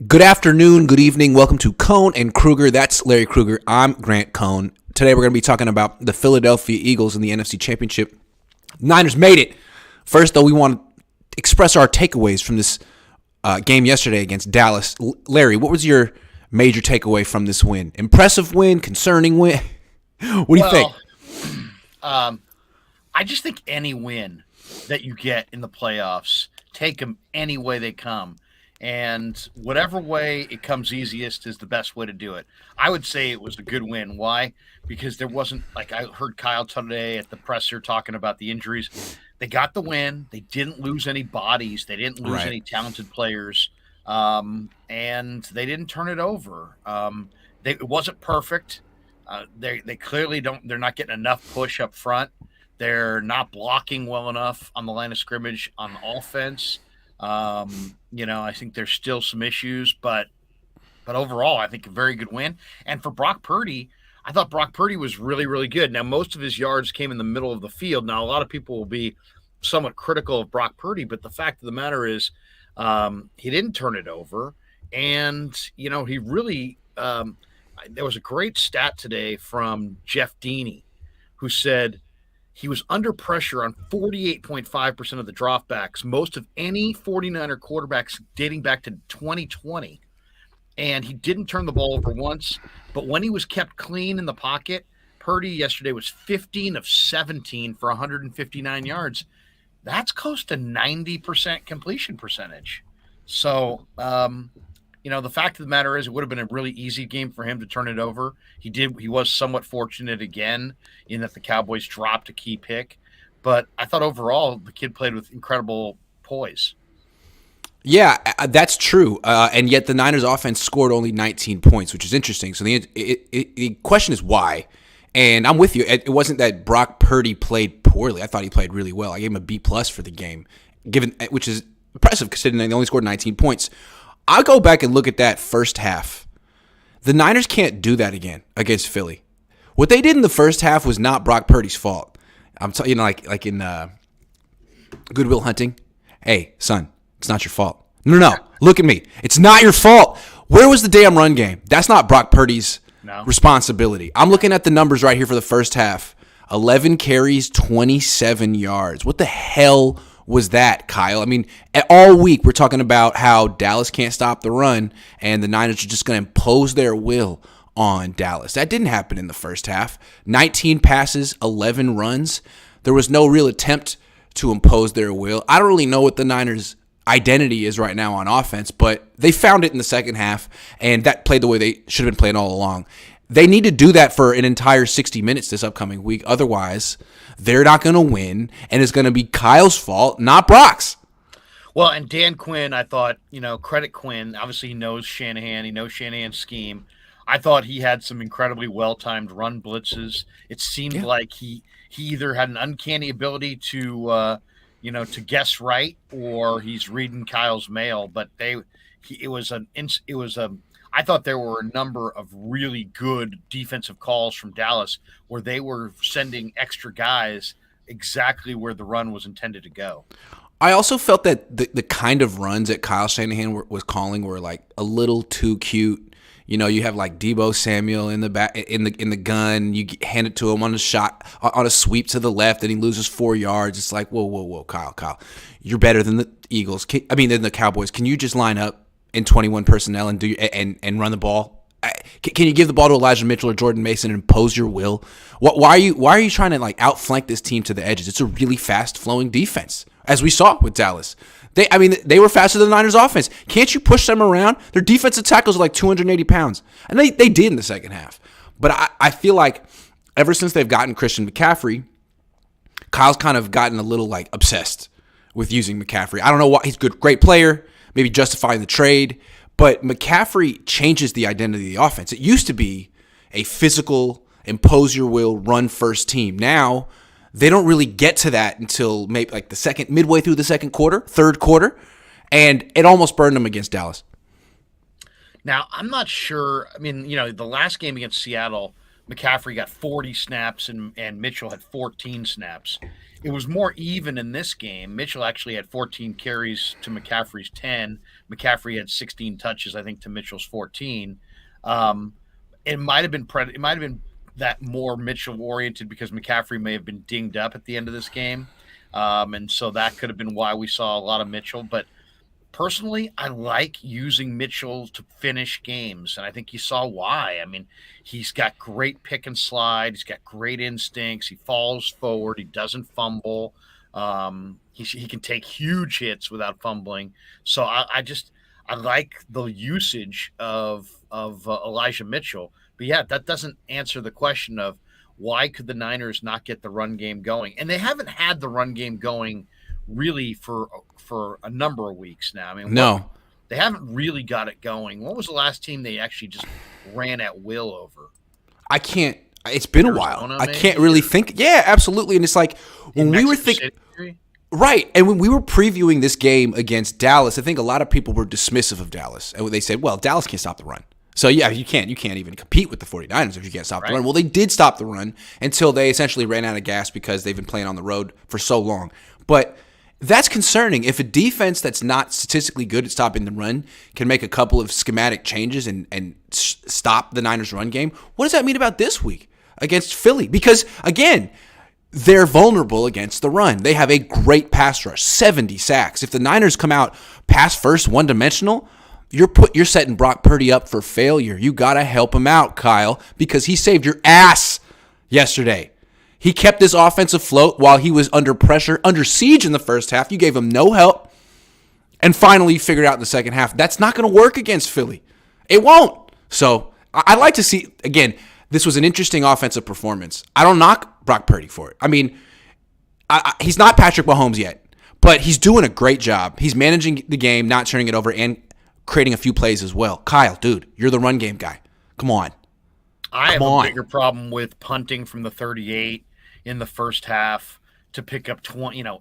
Good afternoon, good evening. Welcome to Cohn and Krueger. That's Larry Krueger. I'm Grant Cohn. Today we're going to be talking about the Philadelphia Eagles in the NFC Championship. Niners made it. First, though, we want to express our takeaways from this game yesterday against Dallas. Larry, what was your major takeaway from this win? Impressive win? Concerning win? What do you think? I just think any win that you get in the playoffs, take them any way they come. And whatever way it comes easiest is the best way to do it. I would say it was a good win. Why? Because there wasn't, like I heard Kyle today at the presser talking about the injuries. They got the win. They didn't lose any bodies. They didn't lose any talented players. And they didn't turn it over. It wasn't perfect. They clearly don't. They're not getting enough push up front. They're not blocking well enough on the line of scrimmage on offense. I think there's still some issues, but overall, I think a very good win. And for Brock Purdy, I thought Brock Purdy was really, really good. Now, most of his yards came in the middle of the field. Now, a lot of people will be somewhat critical of Brock Purdy, but the fact of the matter is he didn't turn it over. And, he really there was a great stat today from Jeff Deeney, who said he was under pressure on 48.5% of the dropbacks, most of any 49er quarterbacks dating back to 2020. And he didn't turn the ball over once, but when he was kept clean in the pocket, Purdy yesterday was 15 of 17 for 159 yards. That's close to 90% completion percentage. So, the fact of the matter is it would have been a really easy game for him to turn it over. He was somewhat fortunate again in that the Cowboys dropped a key pick. But I thought overall the kid played with incredible poise. Yeah, that's true. And yet the Niners offense scored only 19 points, which is interesting. So the question is why? And I'm with you. It wasn't that Brock Purdy played poorly. I thought he played really well. I gave him a B+ for the game, which is impressive considering they only scored 19 points. I'll go back and look at that first half. The Niners can't do that again against Philly. What they did in the first half was not Brock Purdy's fault. I'm telling you, like in Good Will Hunting. Hey, son, it's not your fault. No. Look at me. It's not your fault. Where was the damn run game? That's not Brock Purdy's responsibility. I'm looking at the numbers right here for the first half. 11 carries, 27 yards. What the hell was that, Kyle? I mean, all week we're talking about how Dallas can't stop the run and the Niners are just going to impose their will on Dallas. That didn't happen in the first half. 19 passes, 11 runs. There was no real attempt to impose their will. I don't really know what the Niners' identity is right now on offense, but they found it in the second half, and that played the way they should have been playing all along. They need to do that for an entire 60 minutes this upcoming week. Otherwise, they're not going to win, and it's going to be Kyle's fault, not Brock's. Well, and Dan Quinn, I thought, credit Quinn. Obviously, he knows Shanahan. He knows Shanahan's scheme. I thought he had some incredibly well-timed run blitzes. It seemed like he either had an uncanny ability to guess right, or he's reading Kyle's mail. But I thought there were a number of really good defensive calls from Dallas where they were sending extra guys exactly where the run was intended to go. I also felt that the kind of runs that Kyle Shanahan was calling were like a little too cute. You have like Deebo Samuel in the back in the gun. You hand it to him on a shot on a sweep to the left, and he loses 4 yards. It's like whoa, Kyle, you're better than the Eagles. Than the Cowboys. Can you just line up in 21 personnel and and run the ball? Can you give the ball to Elijah Mitchell or Jordan Mason and impose your will? Why are you trying to outflank this team to the edges? It's a really fast flowing defense, as we saw with Dallas. They were faster than the Niners offense. Can't you push them around? Their defensive tackles are like 280 pounds. And they did in the second half. But I feel like ever since they've gotten Christian McCaffrey, Kyle's kind of gotten a little obsessed with using McCaffrey. I don't know why. He's a great player, maybe justifying the trade. But McCaffrey changes the identity of the offense. It used to be a physical, impose your will, run first team. Now they don't really get to that until maybe midway through the second quarter, third quarter, and it almost burned them against Dallas. Now, I'm not sure. I mean, the last game against Seattle, McCaffrey got 40 snaps and Mitchell had 14 snaps. It was more even in this game. Mitchell actually had 14 carries to McCaffrey's 10. McCaffrey had 16 touches, I think, to Mitchell's 14. Um, it might have been that more Mitchell oriented because McCaffrey may have been dinged up at the end of this game, and so that could have been why we saw a lot of Mitchell. But personally, I like using Mitchell to finish games, and I think you saw why. I mean, he's got great pick and slide. He's got great instincts. He falls forward. He doesn't fumble. He can take huge hits without fumbling. So I like the usage of Elijah Mitchell. But yeah, that doesn't answer the question of why could the Niners not get the run game going, and they haven't had the run game going really for a number of weeks now. I mean, No. they haven't really got it going. What was the last team they actually just ran at will over? I can't. It's been a while. I can't really think. Yeah, absolutely. And it's like when we were thinking, right? And when we were previewing this game against Dallas, I think a lot of people were dismissive of Dallas, and they said, "Well, Dallas can't stop the run." So yeah, you can't even compete with the 49ers if you can't stop the run. Well, they did stop the run until they essentially ran out of gas because they've been playing on the road for so long. But that's concerning. If a defense that's not statistically good at stopping the run can make a couple of schematic changes and stop the Niners' run game, what does that mean about this week against Philly? Because, again, they're vulnerable against the run. They have a great pass rush, 70 sacks. If the Niners come out pass first, one-dimensional, you're setting Brock Purdy up for failure. You got to help him out, Kyle, because he saved your ass yesterday. He kept this offense afloat while he was under pressure, under siege in the first half. You gave him no help. And finally, you figured out in the second half, that's not going to work against Philly. It won't. So I'd like to see, again, this was an interesting offensive performance. I don't knock Brock Purdy for it. I mean, he's not Patrick Mahomes yet, but he's doing a great job. He's managing the game, not turning it over, and creating a few plays as well. Kyle, dude, you're the run game guy. Come on. I have a bigger problem with punting from the 38 in the first half to pick up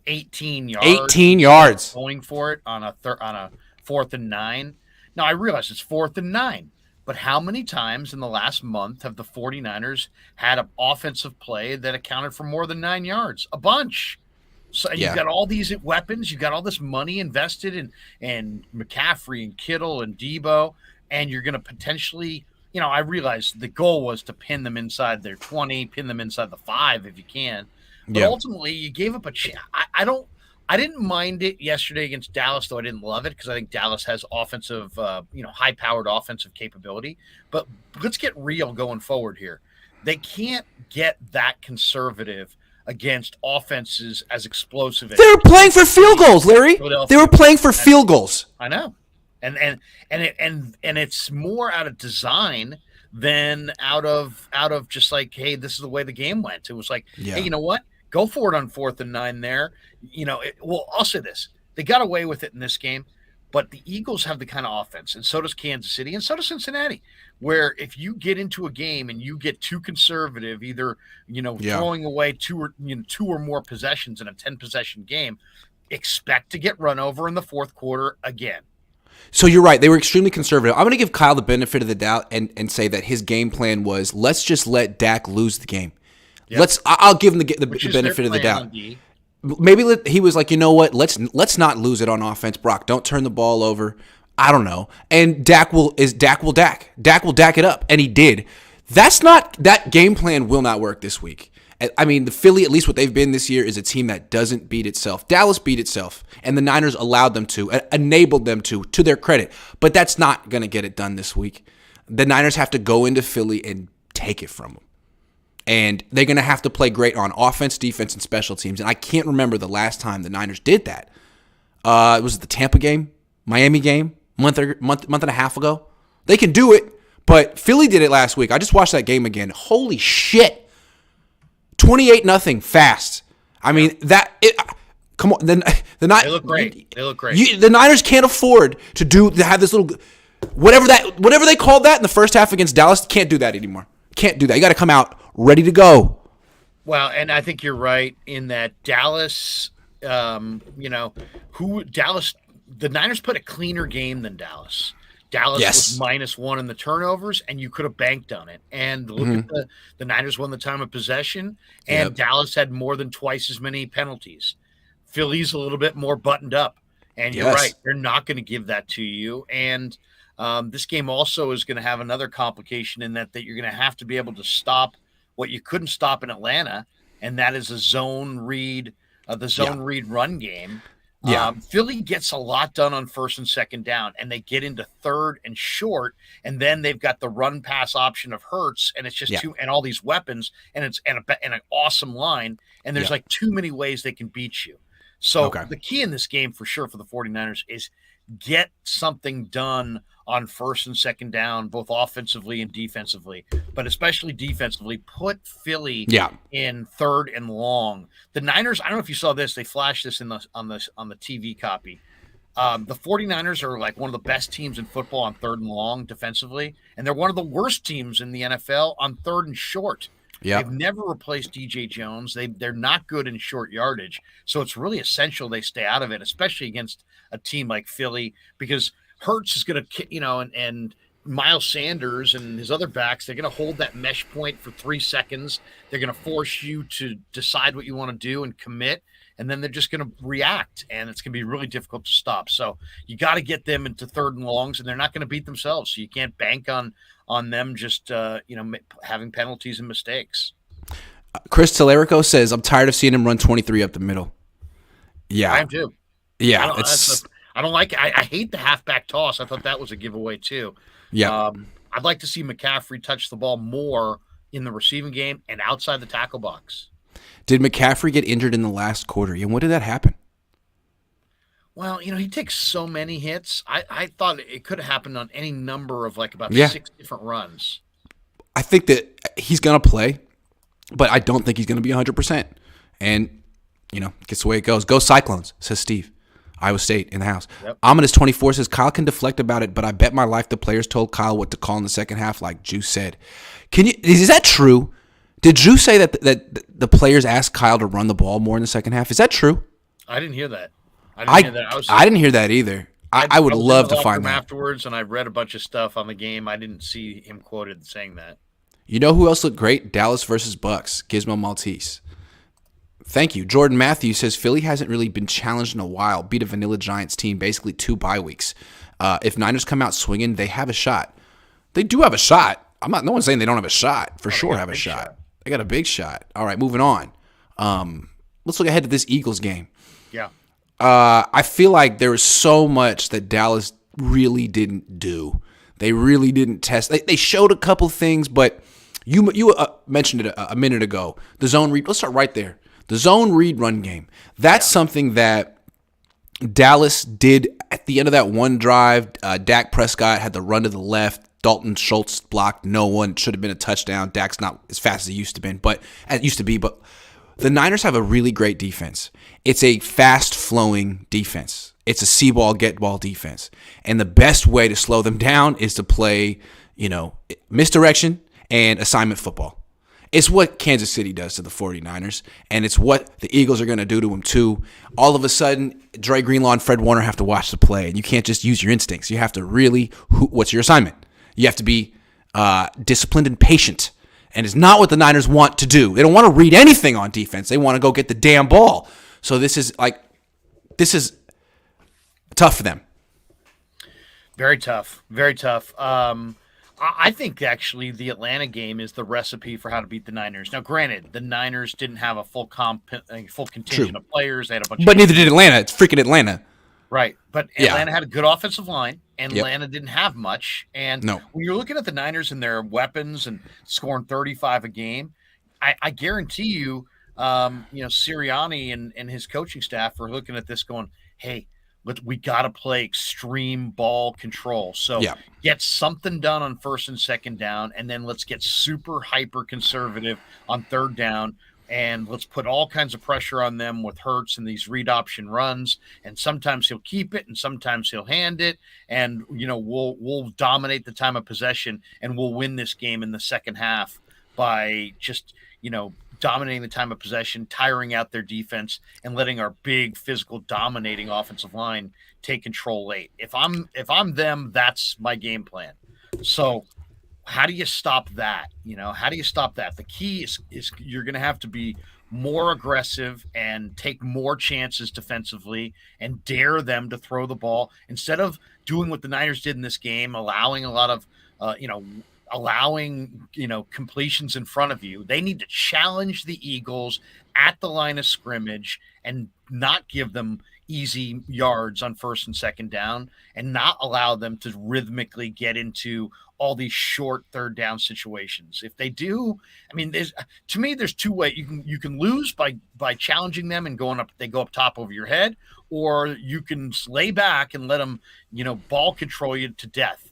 18 yards. 18 yards. Going for it on a 4th and 9. Now, I realize it's 4th and 9, but how many times in the last month have the 49ers had an offensive play that accounted for more than 9 yards? A bunch. So you've got all these weapons, you've got all this money invested in McCaffrey and Kittle and Debo, and you're going to potentially – I realize the goal was to pin them inside their 20, pin them inside the 5 if you can. But ultimately, you gave up a chance. I didn't mind it yesterday against Dallas, though I didn't love it because I think Dallas has offensive, high-powered offensive capability. But let's get real going forward here. They can't get that conservative against offenses as explosive. They were playing for field goals, Larry. They were playing for field goals. I know. And it's more out of design than out of just like, hey, this is the way the game went. It was like, hey, you know what? Go for it on 4th and 9 there. I'll say this. They got away with it in this game, but the Eagles have the kind of offense, and so does Kansas City, and so does Cincinnati, where if you get into a game and you get too conservative, either, throwing away two or more possessions in a 10-possession game, expect to get run over in the fourth quarter again. So you're right. They were extremely conservative. I'm going to give Kyle the benefit of the doubt and say that his game plan was, let's just let Dak lose the game. Yep. I'll give him the benefit of the doubt. Maybe he was like, you know what? Let's not lose it on offense. Brock, don't turn the ball over. I don't know. And Dak will Dak it up, and he did. That game plan will not work this week. I mean, the Philly, at least what they've been this year, is a team that doesn't beat itself. Dallas beat itself, and the Niners allowed them to, enabled them to their credit. But that's not going to get it done this week. The Niners have to go into Philly and take it from them. And they're going to have to play great on offense, defense, and special teams. And I can't remember the last time the Niners did that. It was the Tampa game, Miami game, month and a half ago. They can do it, but Philly did it last week. I just watched that game again. Holy shit. 28-0 fast. I mean, come on. They look great. The Niners can't afford to have this little whatever they called that in the first half against Dallas. Can't do that anymore. Can't do that. You got to come out ready to go. Well, and I think you're right in that Dallas. The Niners put a cleaner game than Dallas. Dallas was Yes. -1 in the turnovers, and you could have banked on it. And look at the Niners won the time of possession, and Yep. Dallas had more than twice as many penalties. Philly's a little bit more buttoned up, and you're right; Yes. they're not going to give that to you. And this game also is going to have another complication in that you're going to have to be able to stop what you couldn't stop in Atlanta, and that is the Yeah. zone read run game. Yeah. Philly gets a lot done on first and second down, and they get into third and short, and then they've got the run pass option of Hurts, and it's just Yeah. and all these weapons, and it's and an awesome line, and there's Yeah. like too many ways they can beat you. So Okay. the key in this game for sure for the 49ers is get something done on first and second down, both offensively and defensively, but especially defensively. Put Philly Yeah. in third and long. The Niners, I don't know if you saw this, they flashed this on the TV copy. The 49ers are like one of the best teams in football on third and long defensively, and they're one of the worst teams in the NFL on third and short. Yeah. They've never replaced DJ Jones. They're not good in short yardage, so it's really essential they stay out of it, especially against a team like Philly, because Hurts is going to, and Miles Sanders and his other backs, they're going to hold that mesh point for 3 seconds. They're going to force you to decide what you want to do and commit, and then they're just going to react, and it's going to be really difficult to stop. So you got to get them into third and longs, and they're not going to beat themselves. So you can't bank on them just having penalties and mistakes. Chris Tellerico says, I'm tired of seeing him run 23 up the middle. Yeah. I am too. Yeah. I don't like it. I hate the halfback toss. I thought that was a giveaway too. Yeah. I'd like to see McCaffrey touch the ball more in the receiving game and outside the tackle box. Did McCaffrey get injured in the last quarter? And when did that happen? Well, he takes so many hits. I thought it could have happened on any number of about Yeah. 6 different runs. I think that he's going to play, but I don't think he's going to be 100%. And, gets the way it goes. Go Cyclones, says Steve. Iowa State in the house. Yep. Ominous24 says, Kyle can deflect about it, but I bet my life the players told Kyle what to call in the second half, like Drew said. Is that true? Did Drew say that the players asked Kyle to run the ball more in the second half? Is that true? I didn't hear that. I didn't hear that either. I would love to find that afterwards, and I read a bunch of stuff on the game. I didn't see him quoted saying that. You know who else looked great? Dallas versus Bucks. Gizmo Maltese. Thank you. Jordan Matthews says Philly hasn't really been challenged in a while. Beat a vanilla Giants team, basically 2 bye weeks. If Niners come out swinging, they have a shot. They do have a shot. No one's saying they don't have a shot. For sure have a shot. They got a big shot. All right, moving on. Let's look ahead to this Eagles game. Yeah. I feel like there was so much that Dallas really didn't do. They really didn't test. They showed a couple things, but you mentioned it a minute ago. The zone read. Let's start right there. The zone read run game. That's something that Dallas did at the end of that one drive. Dak Prescott had the run to the left. Dalton Schultz blocked no one. Should have been a touchdown. Dak's not as fast as he used to be, but the Niners have a really great defense. It's a fast-flowing defense. It's a see ball, get ball defense. And the best way to slow them down is to play, misdirection and assignment football. It's what Kansas City does to the 49ers, and it's what the Eagles are going to do to them too. All of a sudden, Dre Greenlaw and Fred Warner have to watch the play, and you can't just use your instincts. You have to really, what's your assignment? You have to be disciplined and patient, and it's not what the Niners want to do. They don't want to read anything on defense. They want to go get the damn ball. So this is tough for them. Very tough. Very tough. I think actually the Atlanta game is the recipe for how to beat the Niners. Now, granted, the Niners didn't have a full contingent of players. They had a bunch, but neither did Atlanta. It's freaking Atlanta, right? But Atlanta had a good offensive line, and Yep. Atlanta didn't have much. And No. when you're looking at the Niners and their weapons and scoring 35 a game, I guarantee you, Sirianni and his coaching staff are looking at this going, "Hey, we got to play extreme ball control. So get something done on first and second down, and then let's get super hyper conservative on third down, and let's put all kinds of pressure on them with Hurts and these read option runs. And sometimes he'll keep it, and sometimes he'll hand it, and we'll dominate the time of possession, and we'll win this game in the second half by just dominating the time of possession, tiring out their defense, and letting our big physical dominating offensive line take control late. If I'm them, that's my game plan. So how do you stop that? How do you stop that? The key is you're going to have to be more aggressive and take more chances defensively and dare them to throw the ball instead of doing what the Niners did in this game, allowing a lot of, completions in front of you. They need to challenge the Eagles at the line of scrimmage and not give them easy yards on first and second down and not allow them to rhythmically get into all these short third down situations. If they do, I mean, there's two ways you can lose by challenging them and they go up top over your head, or you can lay back and let them, ball control you to death.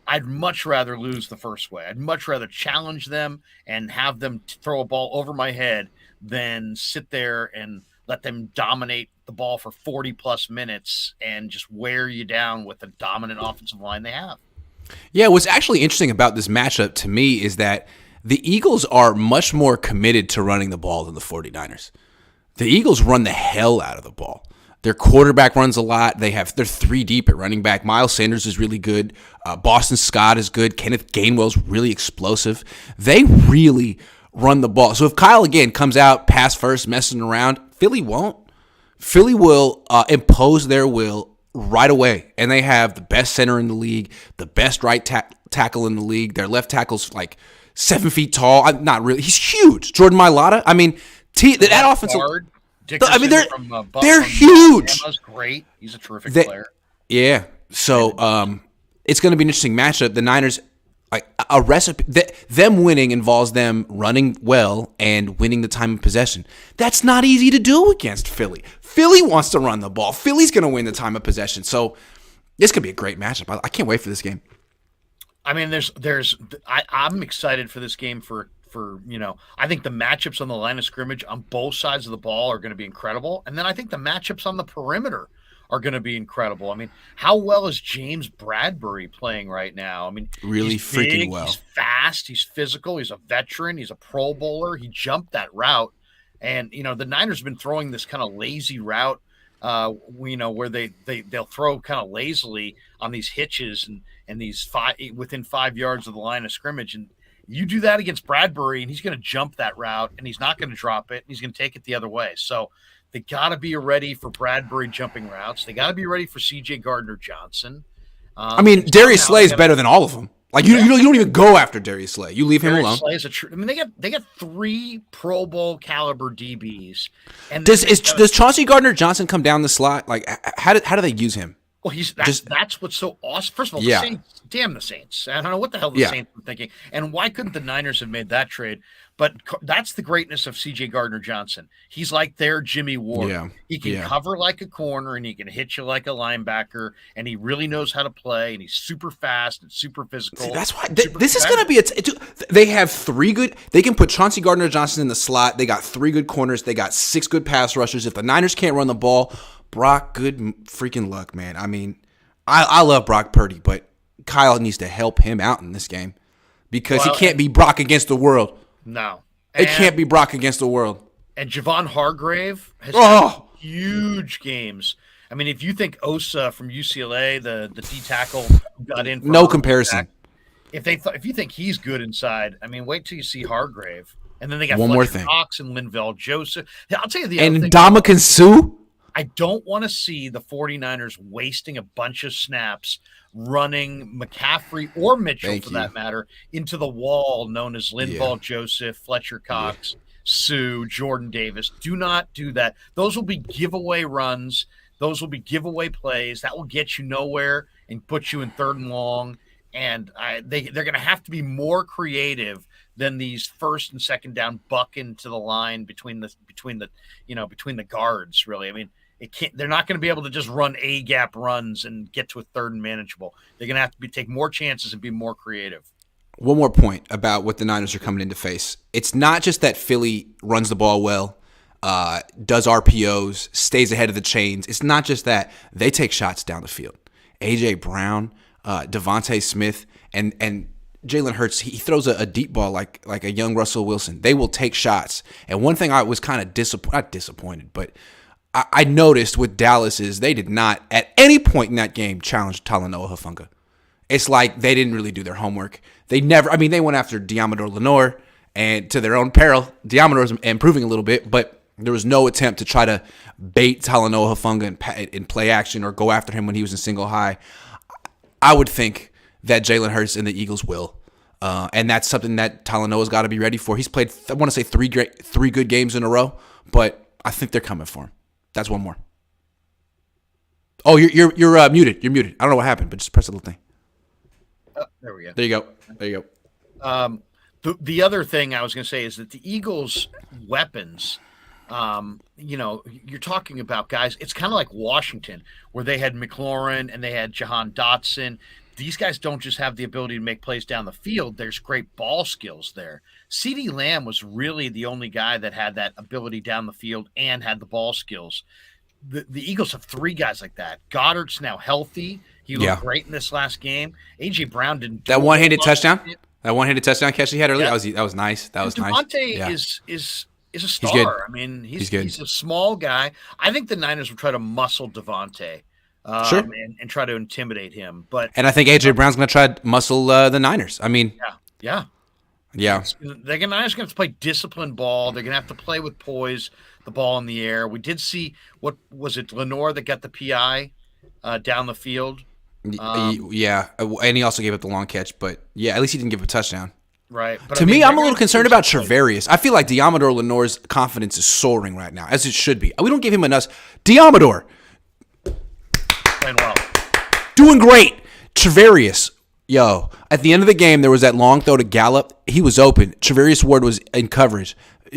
I'd much rather lose the first way. I'd much rather challenge them and have them throw a ball over my head than sit there and let them dominate the ball for 40 plus minutes and just wear you down with the dominant offensive line they have. Yeah, what's actually interesting about this matchup to me is that the Eagles are much more committed to running the ball than the 49ers. The Eagles run the hell out of the ball. Their quarterback runs a lot. They're 3 deep at running back. Miles Sanders is really good. Boston Scott is good. Kenneth Gainwell's really explosive. They really run the ball. So if Kyle, again, comes out pass first, messing around, Philly won't. Philly will impose their will right away. And they have the best center in the league, the best right tackle in the league. Their left tackle's like 7 feet tall. Not really. He's huge. Jordan Mailata. I mean, that offensive... they're huge. Emma's great. He's a terrific player. Yeah. So it's going to be an interesting matchup. The Niners, a recipe, them winning involves them running well and winning the time of possession. That's not easy to do against Philly. Philly wants to run the ball. Philly's going to win the time of possession. So this could be a great matchup. I can't wait for this game. I mean, I'm excited for this game for I think the matchups on the line of scrimmage on both sides of the ball are going to be incredible. And then I think the matchups on the perimeter are going to be incredible. I mean, how well is James Bradbury playing right now? I mean, really he's freaking big, well. He's fast, he's physical, he's a veteran, he's a Pro Bowler. He jumped that route. And, the Niners have been throwing this kind of lazy route, where they'll throw kind of lazily on these hitches and these within 5 yards of the line of scrimmage. And you do that against Bradbury, and he's going to jump that route, and he's not going to drop it. He's going to take it the other way. So they got to be ready for Bradbury jumping routes. They got to be ready for C.J. Gardner-Johnson. Darius Slay is better than all of them. You don't even go after Darius Slay. You leave him alone. Slay is they got 3 Pro Bowl caliber DBs. And does Chauncey Gardner-Johnson come down the slot? How do they use him? Well, that's what's so awesome. First of all, the Saints, damn the Saints. I don't know what the hell the Saints were thinking. And why couldn't the Niners have made that trade? But that's the greatness of C.J. Gardner-Johnson. He's like their Jimmy Ward. Yeah. He can cover like a corner, and he can hit you like a linebacker, and he really knows how to play, and he's super fast and super physical. See, that's why this is going to be they have 3 good – they can put Chauncey Gardner-Johnson in the slot. They got 3 good corners. They got 6 good pass rushers. If the Niners can't run the ball – Brock, good freaking luck, man. I mean, I love Brock Purdy, but Kyle needs to help him out in this game because he can't be Brock against the world. No. It can't be Brock against the world. And Javon Hargrave has had huge games. I mean, if you think Osa from UCLA, the D tackle who got in, no comparison. If you think he's good inside, I mean, wait till you see Hargrave. And then they got one more thing. Cox and Linval Joseph. I'll tell you the other thing. And Ndamukong Suh. I don't want to see the 49ers wasting a bunch of snaps running McCaffrey or Mitchell, for that matter, into the wall known as Linval Joseph, Fletcher Cox, Sue, Jordan Davis. Do not do that. Those will be giveaway runs. Those will be giveaway plays. That will get you nowhere and put you in 3rd and long. And they're going to have to be more creative than these 1st and 2nd down buck into the line between the guards. Really, I mean, they're not going to be able to just run A-gap runs and get to a 3rd and manageable. They're going to have to take more chances and be more creative. One more point about what the Niners are coming in to face. It's not just that Philly runs the ball well, does RPOs, stays ahead of the chains. It's not just that. They take shots down the field. A.J. Brown, Devontae Smith, and Jalen Hurts, he throws a deep ball like a young Russell Wilson. They will take shots. And one thing I was kind of not disappointed, but I noticed with Dallas is they did not at any point in that game challenge Talanoa Hufanga. It's like they didn't really do their homework. They went after Diamador Lenore, and to their own peril, Diamador's improving a little bit, but there was no attempt to try to bait Talanoa Hufanga in play action or go after him when he was in single high. I would think that Jalen Hurts and the Eagles will. And that's something that Talanoa's got to be ready for. He's played, I want to say, three good games in a row, but I think they're coming for him. That's one more. Oh, you're muted. You're muted. I don't know what happened, but just press the little thing. There we go. There you go. The other thing I was going to say is that the Eagles' weapons, you're talking about guys. It's kind of like Washington, where they had McLaurin and they had Jahan Dotson. These guys don't just have the ability to make plays down the field. There's great ball skills there. CeeDee Lamb was really the only guy that had that ability down the field and had the ball skills. The Eagles have three guys like that. Goddard's now healthy. He looked great in this last game. A.J. Brown didn't do that one-handed touchdown. That one-handed touchdown catch he had earlier. Yeah. That was nice. That was nice. Devontae is a star. I mean, he's a small guy. I think the Niners will try to muscle Devontae. Sure. And try to intimidate him. And I think A.J. Brown's going to try to muscle the Niners. I mean, yeah. The Niners going to play disciplined ball. They're going to have to play with poise, the ball in the air. We did see, what was it, Lenore that got the PI down the field? Yeah, and he also gave up the long catch, but yeah, at least he didn't give a touchdown. Right. But to me, I'm a little concerned about Travarius. I feel like Diamador Lenore's confidence is soaring right now, as it should be. We don't give him enough. Diamador. Playing well. Doing great. Travarius. Yo, at the end of the game, there was that long throw to Gallup. He was open. Travarius Ward was in coverage.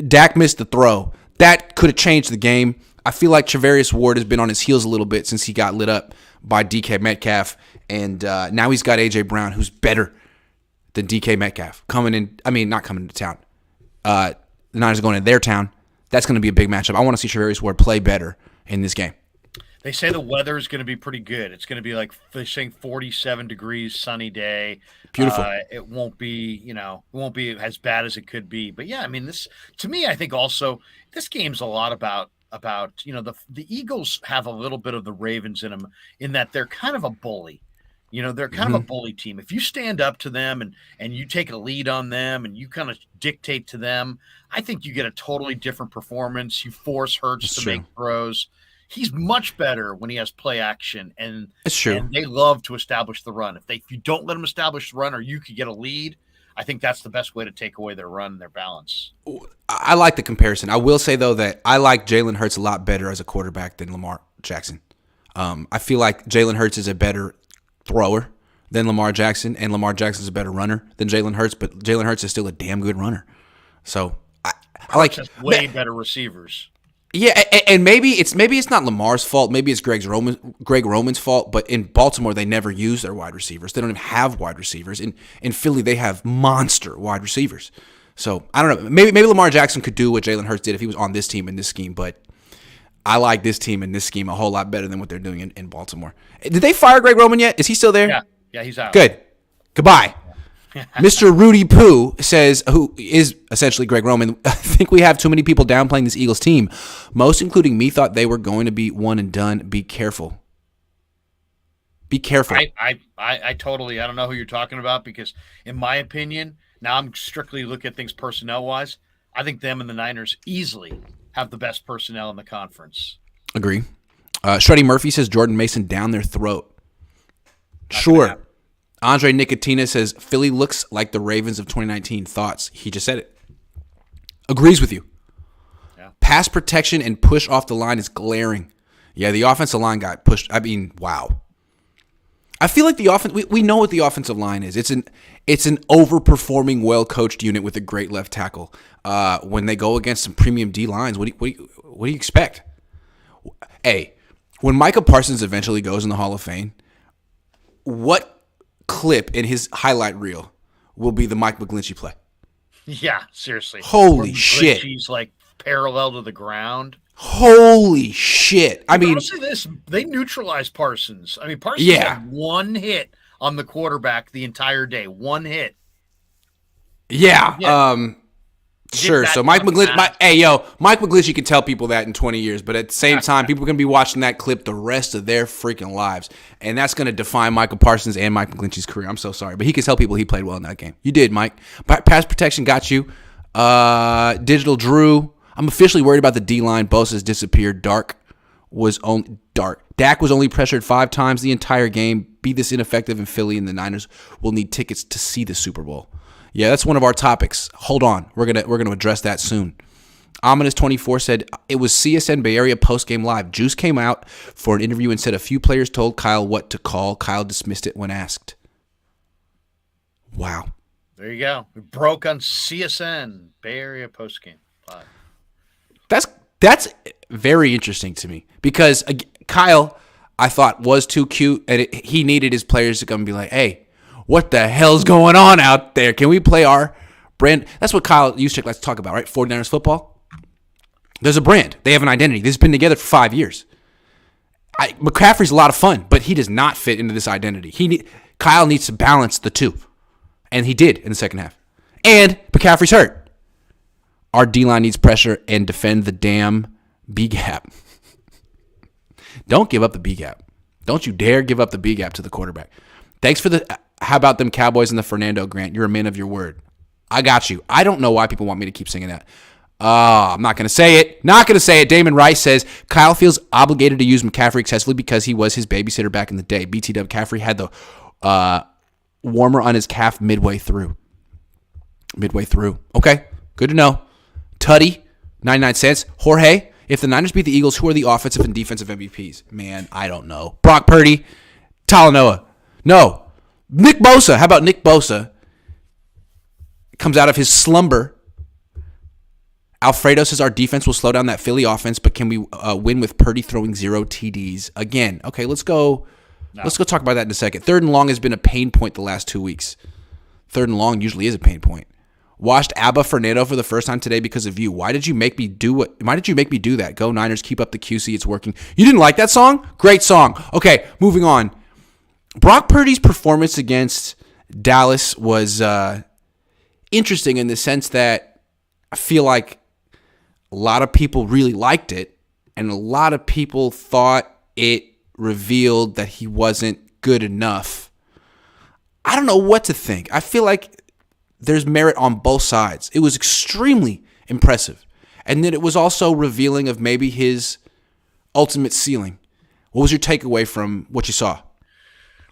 Dak missed the throw. That could have changed the game. I feel like Travarius Ward has been on his heels a little bit since he got lit up by DK Metcalf. And now he's got A.J. Brown, who's better than DK Metcalf. Not coming to town. The Niners are going to their town. That's going to be a big matchup. I want to see Travarius Ward play better in this game. They say the weather is going to be pretty good. It's going to be like they're saying 47 degrees, sunny day. Beautiful. It won't be, as bad as it could be. But yeah, I mean, to me, I think also this game's a lot about the Eagles have a little bit of the Ravens in them in that they're kind of a bully. They're kind of a bully team. If you stand up to them and you take a lead on them and you kind of dictate to them, I think you get a totally different performance. You force Hurts to make throws. He's much better when he has play action, and it's true. And they love to establish the run. If you don't let them establish the run, or you could get a lead, I think that's the best way to take away their run and their balance. I like the comparison. I will say though that I like Jalen Hurts a lot better as a quarterback than Lamar Jackson. I feel like Jalen Hurts is a better thrower than Lamar Jackson, and Lamar Jackson is a better runner than Jalen Hurts. But Jalen Hurts is still a damn good runner. So I like way better receivers. Yeah, and maybe it's not Lamar's fault. Maybe it's Greg Roman's fault. But in Baltimore, they never use their wide receivers. They don't even have wide receivers. In Philly, they have monster wide receivers. So I don't know. Maybe Lamar Jackson could do what Jalen Hurts did if he was on this team in this scheme. But I like this team in this scheme a whole lot better than what they're doing in Baltimore. Did they fire Greg Roman yet? Is he still there? Yeah, he's out. Good. Goodbye. Mr. Rudy Poo says, who is essentially Greg Roman, I think we have too many people downplaying this Eagles team. Most, including me, thought they were going to be one and done. Be careful. Be careful. I totally, I don't know who you're talking about because, in my opinion, now I'm strictly looking at things personnel-wise, I think them and the Niners easily have the best personnel in the conference. Agree. Shreddy Murphy says Jordan Mason down their throat. Sure. Andre Nicotina says, Philly looks like the Ravens of 2019. Thoughts? He just said it. Agrees with you. Yeah. Pass protection and push off the line is glaring. Yeah, the offensive line got pushed. I mean, wow. I feel like the offense. We know what the offensive line is. It's an overperforming, well-coached unit with a great left tackle. When they go against some premium D lines, what do you expect? Hey, when Micah Parsons eventually goes in the Hall of Fame, what clip in his highlight reel will be the Mike McGlinchey play? Yeah, seriously. Holy shit. He's like parallel to the ground. Holy shit. I mean, I'll say this, they neutralized Parsons. I mean, Parsons had one hit on the quarterback the entire day. One hit. Yeah. Yeah. Sure. So Mike McGlinchey, you can tell people that in 20 years, but at the same time, people are going to be watching that clip the rest of their freaking lives, and that's going to define Michael Parsons and Mike McGlinchey's career. I'm so sorry, but he can tell people he played well in that game. You did, Mike. Pass protection got you. Digital Drew. I'm officially worried about the D-line. Bosa's disappeared. Dak was only pressured 5 times the entire game. Be this ineffective in Philly, and the Niners will need tickets to see the Super Bowl. Yeah, that's one of our topics. Hold on. We're gonna address that soon. Ominous24 said, it was CSN Bay Area postgame live. Juice came out for an interview and said a few players told Kyle what to call. Kyle dismissed it when asked. Wow. There you go. We broke on CSN Bay Area postgame live. That's very interesting to me because Kyle, I thought, was too cute, and he needed his players to come and be like, hey, what the hell's going on out there? Can we play our brand? That's what Kyle Juszczyk likes to talk about, right? 49ers football. There's a brand. They have an identity. This has been together for 5 years. McCaffrey's a lot of fun, but he does not fit into this identity. Kyle needs to balance the two, and he did in the second half. And McCaffrey's hurt. Our D-line needs pressure and defend the damn B-gap. Don't give up the B-gap. Don't you dare give up the B-gap to the quarterback. Thanks for the... How about them Cowboys and the Fernando Grant? You're a man of your word. I got you. I don't know why people want me to keep singing that. I'm not going to say it. Not going to say it. Damon Rice says, Kyle feels obligated to use McCaffrey excessively because he was his babysitter back in the day. BTW McCaffrey had the warmer on his calf midway through. Okay, good to know. Tutty, 99 cents. Jorge, if the Niners beat the Eagles, who are the offensive and defensive MVPs? Man, I don't know. Brock Purdy, Talanoa. No. Nick Bosa. How about Nick Bosa? Comes out of his slumber. Alfredo says our defense will slow down that Philly offense, but can we win with Purdy throwing 0 TDs again? Okay, let's go. No. Let's go talk about that in a second. 3rd and long has been a pain point the last 2 weeks. 3rd and long usually is a pain point. Watched Abba Fernando for the first time today because of you. Why did you make me do that? Go Niners, keep up the QC. It's working. You didn't like that song? Great song. Okay, moving on. Brock Purdy's performance against Dallas was interesting in the sense that I feel like a lot of people really liked it, and a lot of people thought it revealed that he wasn't good enough. I don't know what to think. I feel like there's merit on both sides. It was extremely impressive, and then it was also revealing of maybe his ultimate ceiling. What was your takeaway from what you saw?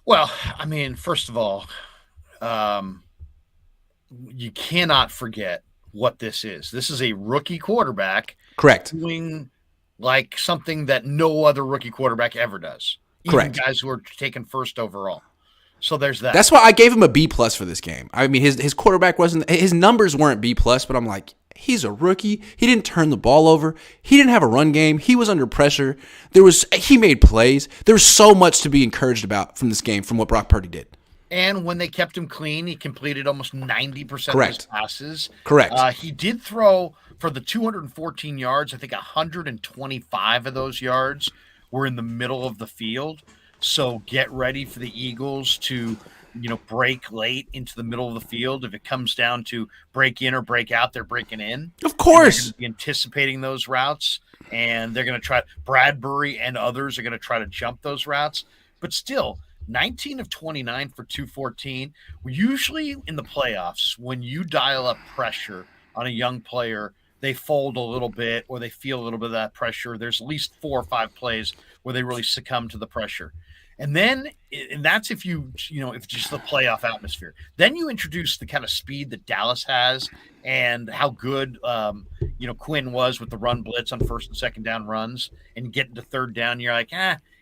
Well, I mean, first of all, you cannot forget what this is. This is a rookie quarterback. Correct. Doing like something that no other rookie quarterback ever does. Correct. Even guys who are taken first overall. So there's that. That's why I gave him a B+ for this game. I mean, his quarterback his numbers weren't B+, but I'm like, he's a rookie. He didn't turn the ball over. He didn't have a run game. He was under pressure. He made plays. There was so much to be encouraged about from this game, from what Brock Purdy did. And when they kept him clean, he completed almost 90% Correct. of his passes. Correct. He did throw for the 214 yards. I think 125 of those yards were in the middle of the field. So get ready for the Eagles to, break late into the middle of the field. If it comes down to break in or break out, they're breaking in. Of course. Be anticipating those routes, and they're going to try. Bradbury and others are going to try to jump those routes. But still, 19 of 29 for 214. Usually in the playoffs, when you dial up pressure on a young player, they fold a little bit or they feel a little bit of that pressure. There's at least 4 or 5 plays where they really succumb to the pressure. And that's if if just the playoff atmosphere. Then you introduce the kind of speed that Dallas has and how good, Quinn was with the run blitz on 1st and 2nd down runs, and getting to 3rd down. You're like,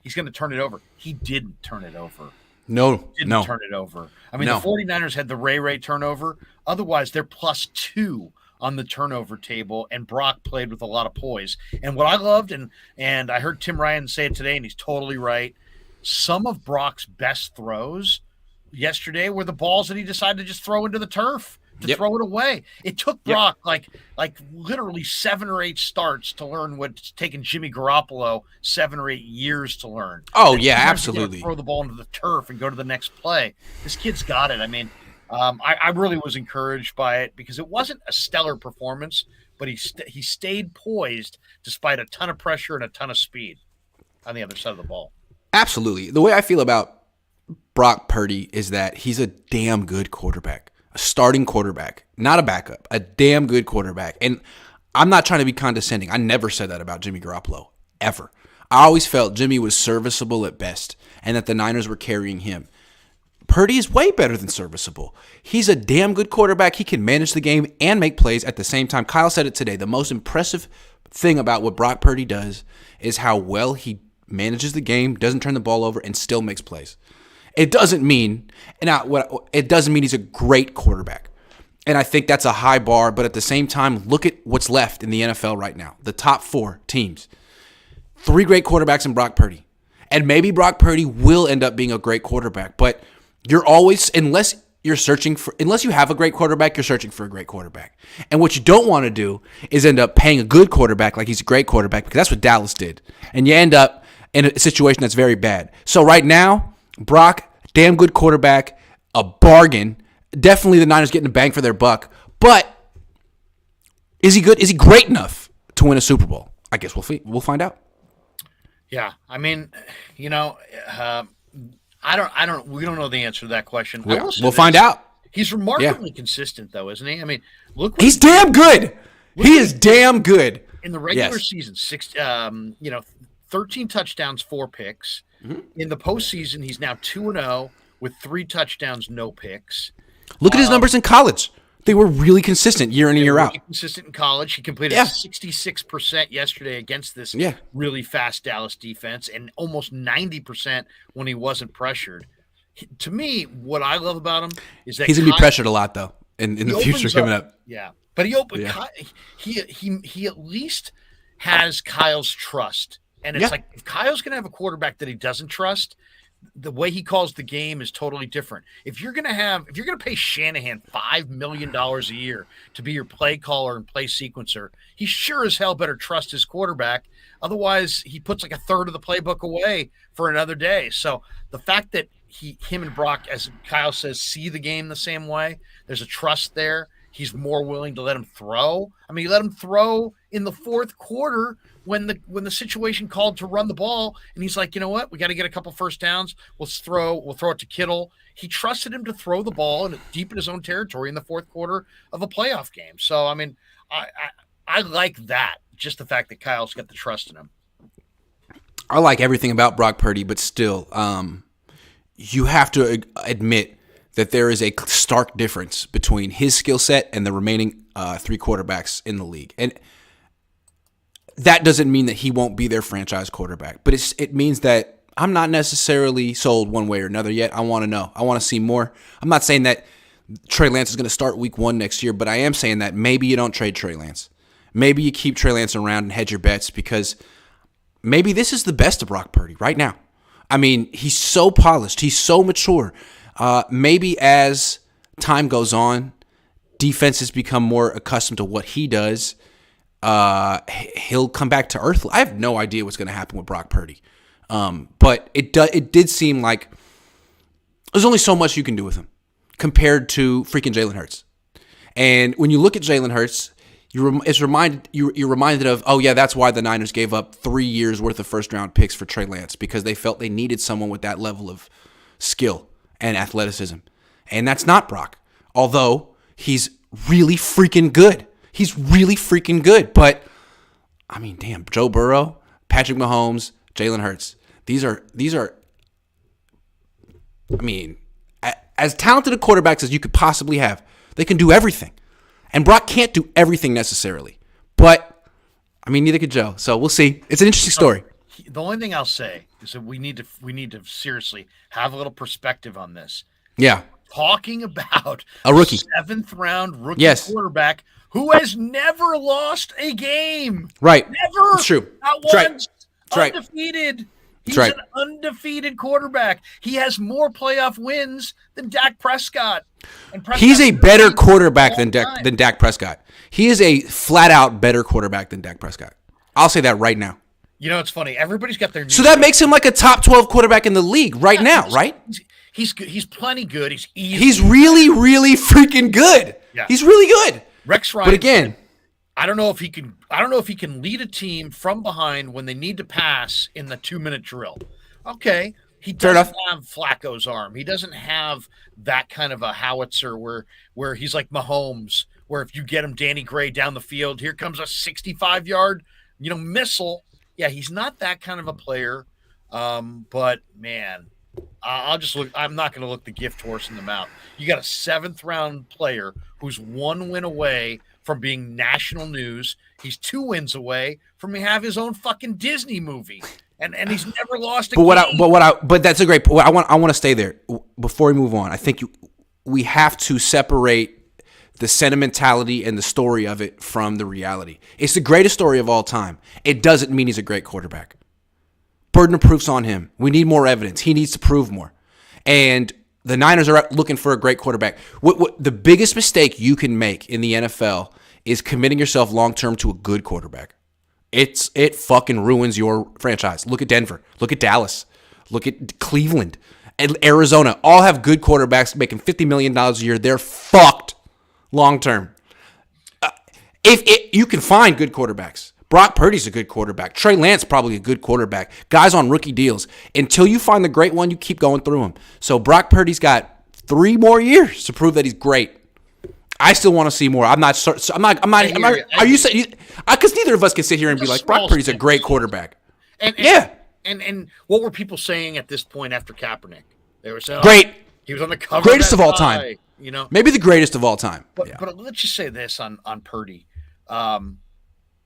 he's going to turn it over. He didn't turn it over. No. Turn it over. I mean, The 49ers had the Ray turnover. Otherwise, they're +2 on the turnover table, and Brock played with a lot of poise. And what I loved, and I heard Tim Ryan say it today, and he's totally right, some of Brock's best throws yesterday were the balls that he decided to just throw into the turf, to throw it away. It took Brock like literally 7 or 8 starts to learn what's taken Jimmy Garoppolo 7 or 8 years to learn. Oh, yeah, absolutely. Throw the ball into the turf and go to the next play. This kid's got it. I mean, I really was encouraged by it because it wasn't a stellar performance, but he stayed poised despite a ton of pressure and a ton of speed on the other side of the ball. Absolutely. The way I feel about Brock Purdy is that he's a damn good quarterback, a starting quarterback, not a backup, a damn good quarterback. And I'm not trying to be condescending. I never said that about Jimmy Garoppolo, ever. I always felt Jimmy was serviceable at best and that the Niners were carrying him. Purdy is way better than serviceable. He's a damn good quarterback. He can manage the game and make plays at the same time. Kyle said it today. The most impressive thing about what Brock Purdy does is how well he manages the game, doesn't turn the ball over, and still makes plays. It doesn't mean he's a great quarterback. And I think that's a high bar, but at the same time, look at what's left in the NFL right now. The top 4 teams. 3 great quarterbacks in Brock Purdy. And maybe Brock Purdy will end up being a great quarterback, but you're always, unless you have a great quarterback, you're searching for a great quarterback. And what you don't want to do is end up paying a good quarterback like he's a great quarterback, because that's what Dallas did. And you end up in a situation that's very bad. So right now, Brock, damn good quarterback, a bargain. Definitely the Niners getting a bang for their buck. But is he good? Is he great enough to win a Super Bowl? I guess we'll find out. Yeah, I mean, we don't know the answer to that question. We'll find out. He's remarkably consistent, though, isn't he? I mean, look. He's damn good. He is damn good. In the regular season, 13 touchdowns, 4 picks. Mm-hmm. In the postseason, he's now 2-0 with 3 touchdowns, no picks. Look at his numbers in college. They were really consistent year in and year out. Consistent in college. He completed 66% yesterday against this really fast Dallas defense, and almost 90% when he wasn't pressured. To me, what I love about him is that he's going to be pressured a lot, though, in the future coming up. Yeah, but he at least has Kyle's trust. And it's like, if Kyle's going to have a quarterback that he doesn't trust, the way he calls the game is totally different. If you're going to pay Shanahan $5 million a year to be your play caller and play sequencer, he sure as hell better trust his quarterback. Otherwise, he puts like a third of the playbook away for another day. So the fact that him and Brock, as Kyle says, see the game the same way, there's a trust there. He's more willing to let him throw. I mean, he let him throw in the fourth quarter when the situation called to run the ball, and he's like, you know what? We got to get a couple first downs. We'll throw it to Kittle. He trusted him to throw the ball and deep in his own territory in the fourth quarter of a playoff game. So, I mean, I like that. Just the fact that Kyle's got the trust in him. I like everything about Brock Purdy, but still, you have to admit that there is a stark difference between his skill set and the remaining 3 quarterbacks in the league. And that doesn't mean that he won't be their franchise quarterback, but it means that I'm not necessarily sold one way or another yet. I want to know. I want to see more. I'm not saying that Trey Lance is going to start week 1 next year, but I am saying that maybe you don't trade Trey Lance. Maybe you keep Trey Lance around and hedge your bets, because maybe this is the best of Brock Purdy right now. I mean, he's so polished. He's so mature. Maybe as time goes on, defenses become more accustomed to what he does. He'll come back to earth. I have no idea what's going to happen with Brock Purdy. But it did seem like there's only so much you can do with him compared to freaking Jalen Hurts. And when you look at Jalen Hurts, you're reminded of, oh yeah, that's why the Niners gave up 3 years worth of first round picks for Trey Lance, because they felt they needed someone with that level of skill and athleticism. And that's not Brock. Although he's really freaking good. He's really freaking good. But I mean, damn, Joe Burrow, Patrick Mahomes, Jalen Hurts. These are I mean, as talented a quarterbacks as you could possibly have. They can do everything. And Brock can't do everything necessarily. But I mean, neither could Joe. So we'll see. It's an interesting story. The only thing I'll say is that we need to seriously have a little perspective on this. Yeah. Talking about a rookie, 7th round rookie quarterback who has never lost a game. Right. Never. It's true. Not once. Right. Undefeated. He's an undefeated quarterback. He has more playoff wins than Dak Prescott. And he's a better quarterback than Dak Prescott. He is a flat-out better quarterback than Dak Prescott. I'll say that right now. You know, it's funny. Everybody's got their... So that makes him like a top 12 quarterback in the league right now, right? He's good. He's plenty good. He's easy. He's really, really freaking good. Yeah. He's really good. Rex Ryan. But again, I don't know if he can lead a team from behind when they need to pass in the 2-minute drill. Okay. He doesn't have Flacco's arm. He doesn't have that kind of a howitzer where he's like Mahomes, where if you get him Danny Gray down the field, here comes a 65-yard, missile. Yeah, he's not that kind of a player. But man, I'm not going to look the gift horse in the mouth. You got a 7th-round player who's 1 win away from being national news. He's 2 wins away from having his own fucking Disney movie. And he's never lost a game. But that's a great point. I want to stay there before we move on. I think we have to separate the sentimentality and the story of it from the reality. It's the greatest story of all time. It doesn't mean he's a great quarterback. Burden of proof's on him. We need more evidence. He needs to prove more. And the Niners are looking for a great quarterback. What the biggest mistake you can make in the NFL is committing yourself long-term to a good quarterback. It fucking ruins your franchise. Look at Denver. Look at Dallas. Look at Cleveland. And Arizona. All have good quarterbacks making $50 million a year. They're fucked long-term. If you can find good quarterbacks. Brock Purdy's a good quarterback. Trey Lance probably a good quarterback. Guys on rookie deals. Until you find the great one, you keep going through them. So Brock Purdy's got 3 more years to prove that he's great. I still want to see more. I'm not. Are you saying? Because neither of us can sit here and be like, Brock Purdy's a great quarterback. And what were people saying at this point after Kaepernick? They were saying, great. He was on the cover. Greatest of all time. Maybe the greatest of all time. But let's just say this on Purdy.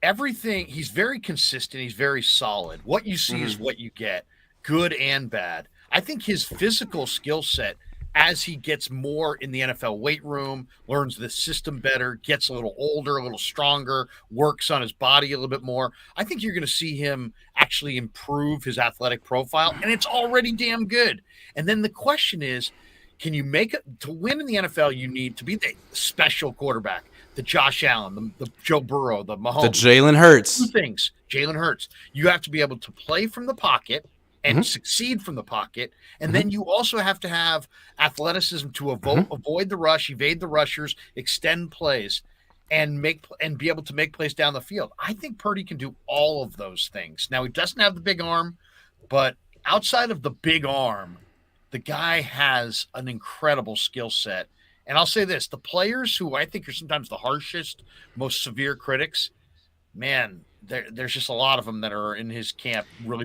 Everything, he's very consistent. He's very solid. What you see is what you get, good and bad. I think his physical skill set, as he gets more in the NFL weight room, learns the system better, gets a little older, a little stronger, works on his body a little bit more, I think you're going to see him actually improve his athletic profile, and it's already damn good. And then the question is, can you make it to win in the NFL? You need to be the special quarterback, the Josh Allen, the Joe Burrow, the Mahomes, the Jalen Hurts. 2 things. Jalen Hurts. You have to be able to play from the pocket and succeed from the pocket, and then you also have to have athleticism to avoid the rush, evade the rushers, extend plays, and be able to make plays down the field. I think Purdy can do all of those things. Now, he doesn't have the big arm, but outside of the big arm, the guy has an incredible skill set. And I'll say this, the players who I think are sometimes the harshest, most severe critics, man, there's just a lot of them that are in his camp really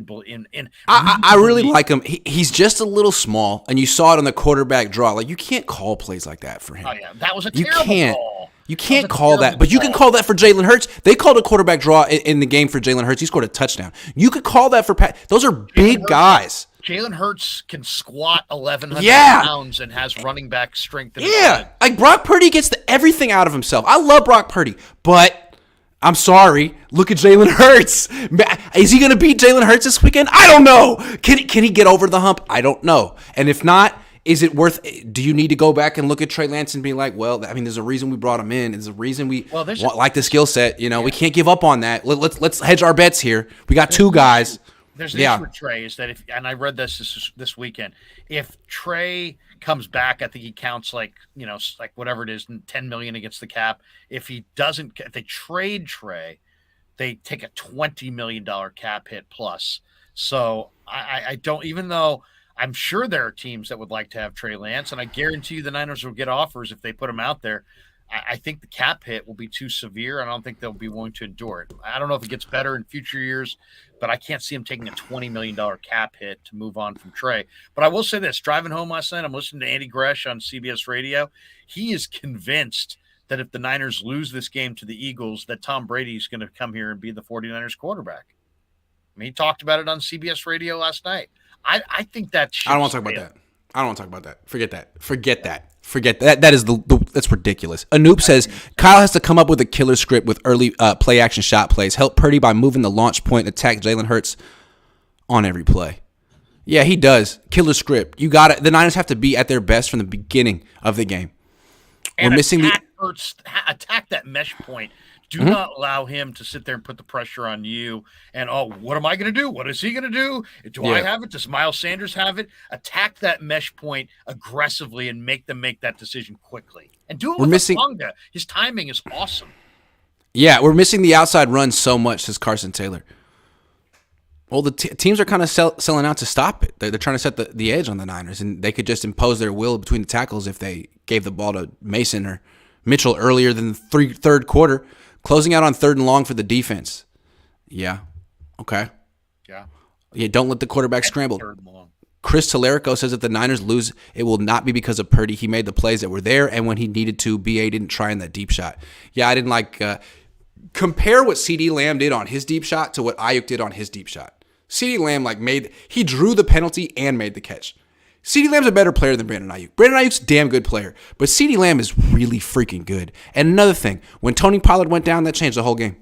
I really like him. He's just a little small, and you saw it on the quarterback draw. Like, you can't call plays like that for him. Oh, yeah. That was a terrible call. You can't call that, but you can call that for Jalen Hurts. They called a quarterback draw in the game for Jalen Hurts. He scored a touchdown. You could call that for Pat. Those are big guys. Jalen Hurts can squat 1,100 pounds and has running back strength. Like Brock Purdy gets everything out of himself. I love Brock Purdy, but I'm sorry. Look at Jalen Hurts. Is he going to beat Jalen Hurts this weekend? I don't know. Can he get over the hump? I don't know. And if not, is it worth? Do you need to go back and look at Trey Lance and be like, well, I mean, there's a reason we brought him in. There's a reason we like the skill set. We can't give up on that. Let's hedge our bets here. We got 2 guys. There's an issue with Trey is that and I read this weekend, if Trey comes back, I think he counts like whatever it is, $10 million against the cap. If they trade Trey, they take a $20 million cap hit plus. So I don't, even though I'm sure there are teams that would like to have Trey Lance, and I guarantee you the Niners will get offers if they put him out there. I think the cap hit will be too severe. I don't think they'll be willing to endure it. I don't know if it gets better in future years, but I can't see him taking a $20 million cap hit to move on from Trey. But I will say this, driving home last night, I'm listening to Andy Gresh on CBS Radio. He is convinced that if the Niners lose this game to the Eagles, that Tom Brady is going to come here and be the 49ers quarterback. I mean, he talked about it on CBS Radio last night. I think that I don't want to talk about that. I don't want to talk about that. Forget that. That is that's ridiculous. Anoop says Kyle has to come up with a killer script with early play action shot plays. Help Purdy by moving the launch point and attack Jalen Hurts on every play. Yeah, he does. Killer script. You got it. The Niners have to be at their best from the beginning of the game. And we're missing attack that mesh point Do not allow him to sit there and put the pressure on you. And, what am I going to do? What is he going to do? Do I have it? Does Miles Sanders have it? Attack that mesh point aggressively and make them make that decision quickly. And do it with Hufanga. His timing is awesome. Yeah, we're missing the outside run so much, says Carson Taylor. Well, the teams are kind of selling out to stop it. They're trying to set the edge on the Niners, and they could just impose their will between the tackles if they gave the ball to Mason or Mitchell earlier than the third quarter. Closing out on 3rd and long for the defense. Yeah. Okay. Yeah, don't let the quarterback scramble. Chris Tallarico says if the Niners lose, it will not be because of Purdy. He made the plays that were there, and when he needed to, B.A. didn't try in that deep shot. Yeah, I didn't like compare what CeeDee Lamb did on his deep shot to what Ayuk did on his deep shot. CeeDee Lamb he drew the penalty and made the catch. CeeDee Lamb's a better player than Brandon Ayuk. Brandon Ayuk's a damn good player, but CeeDee Lamb is really freaking good. And another thing, when Tony Pollard went down, that changed the whole game.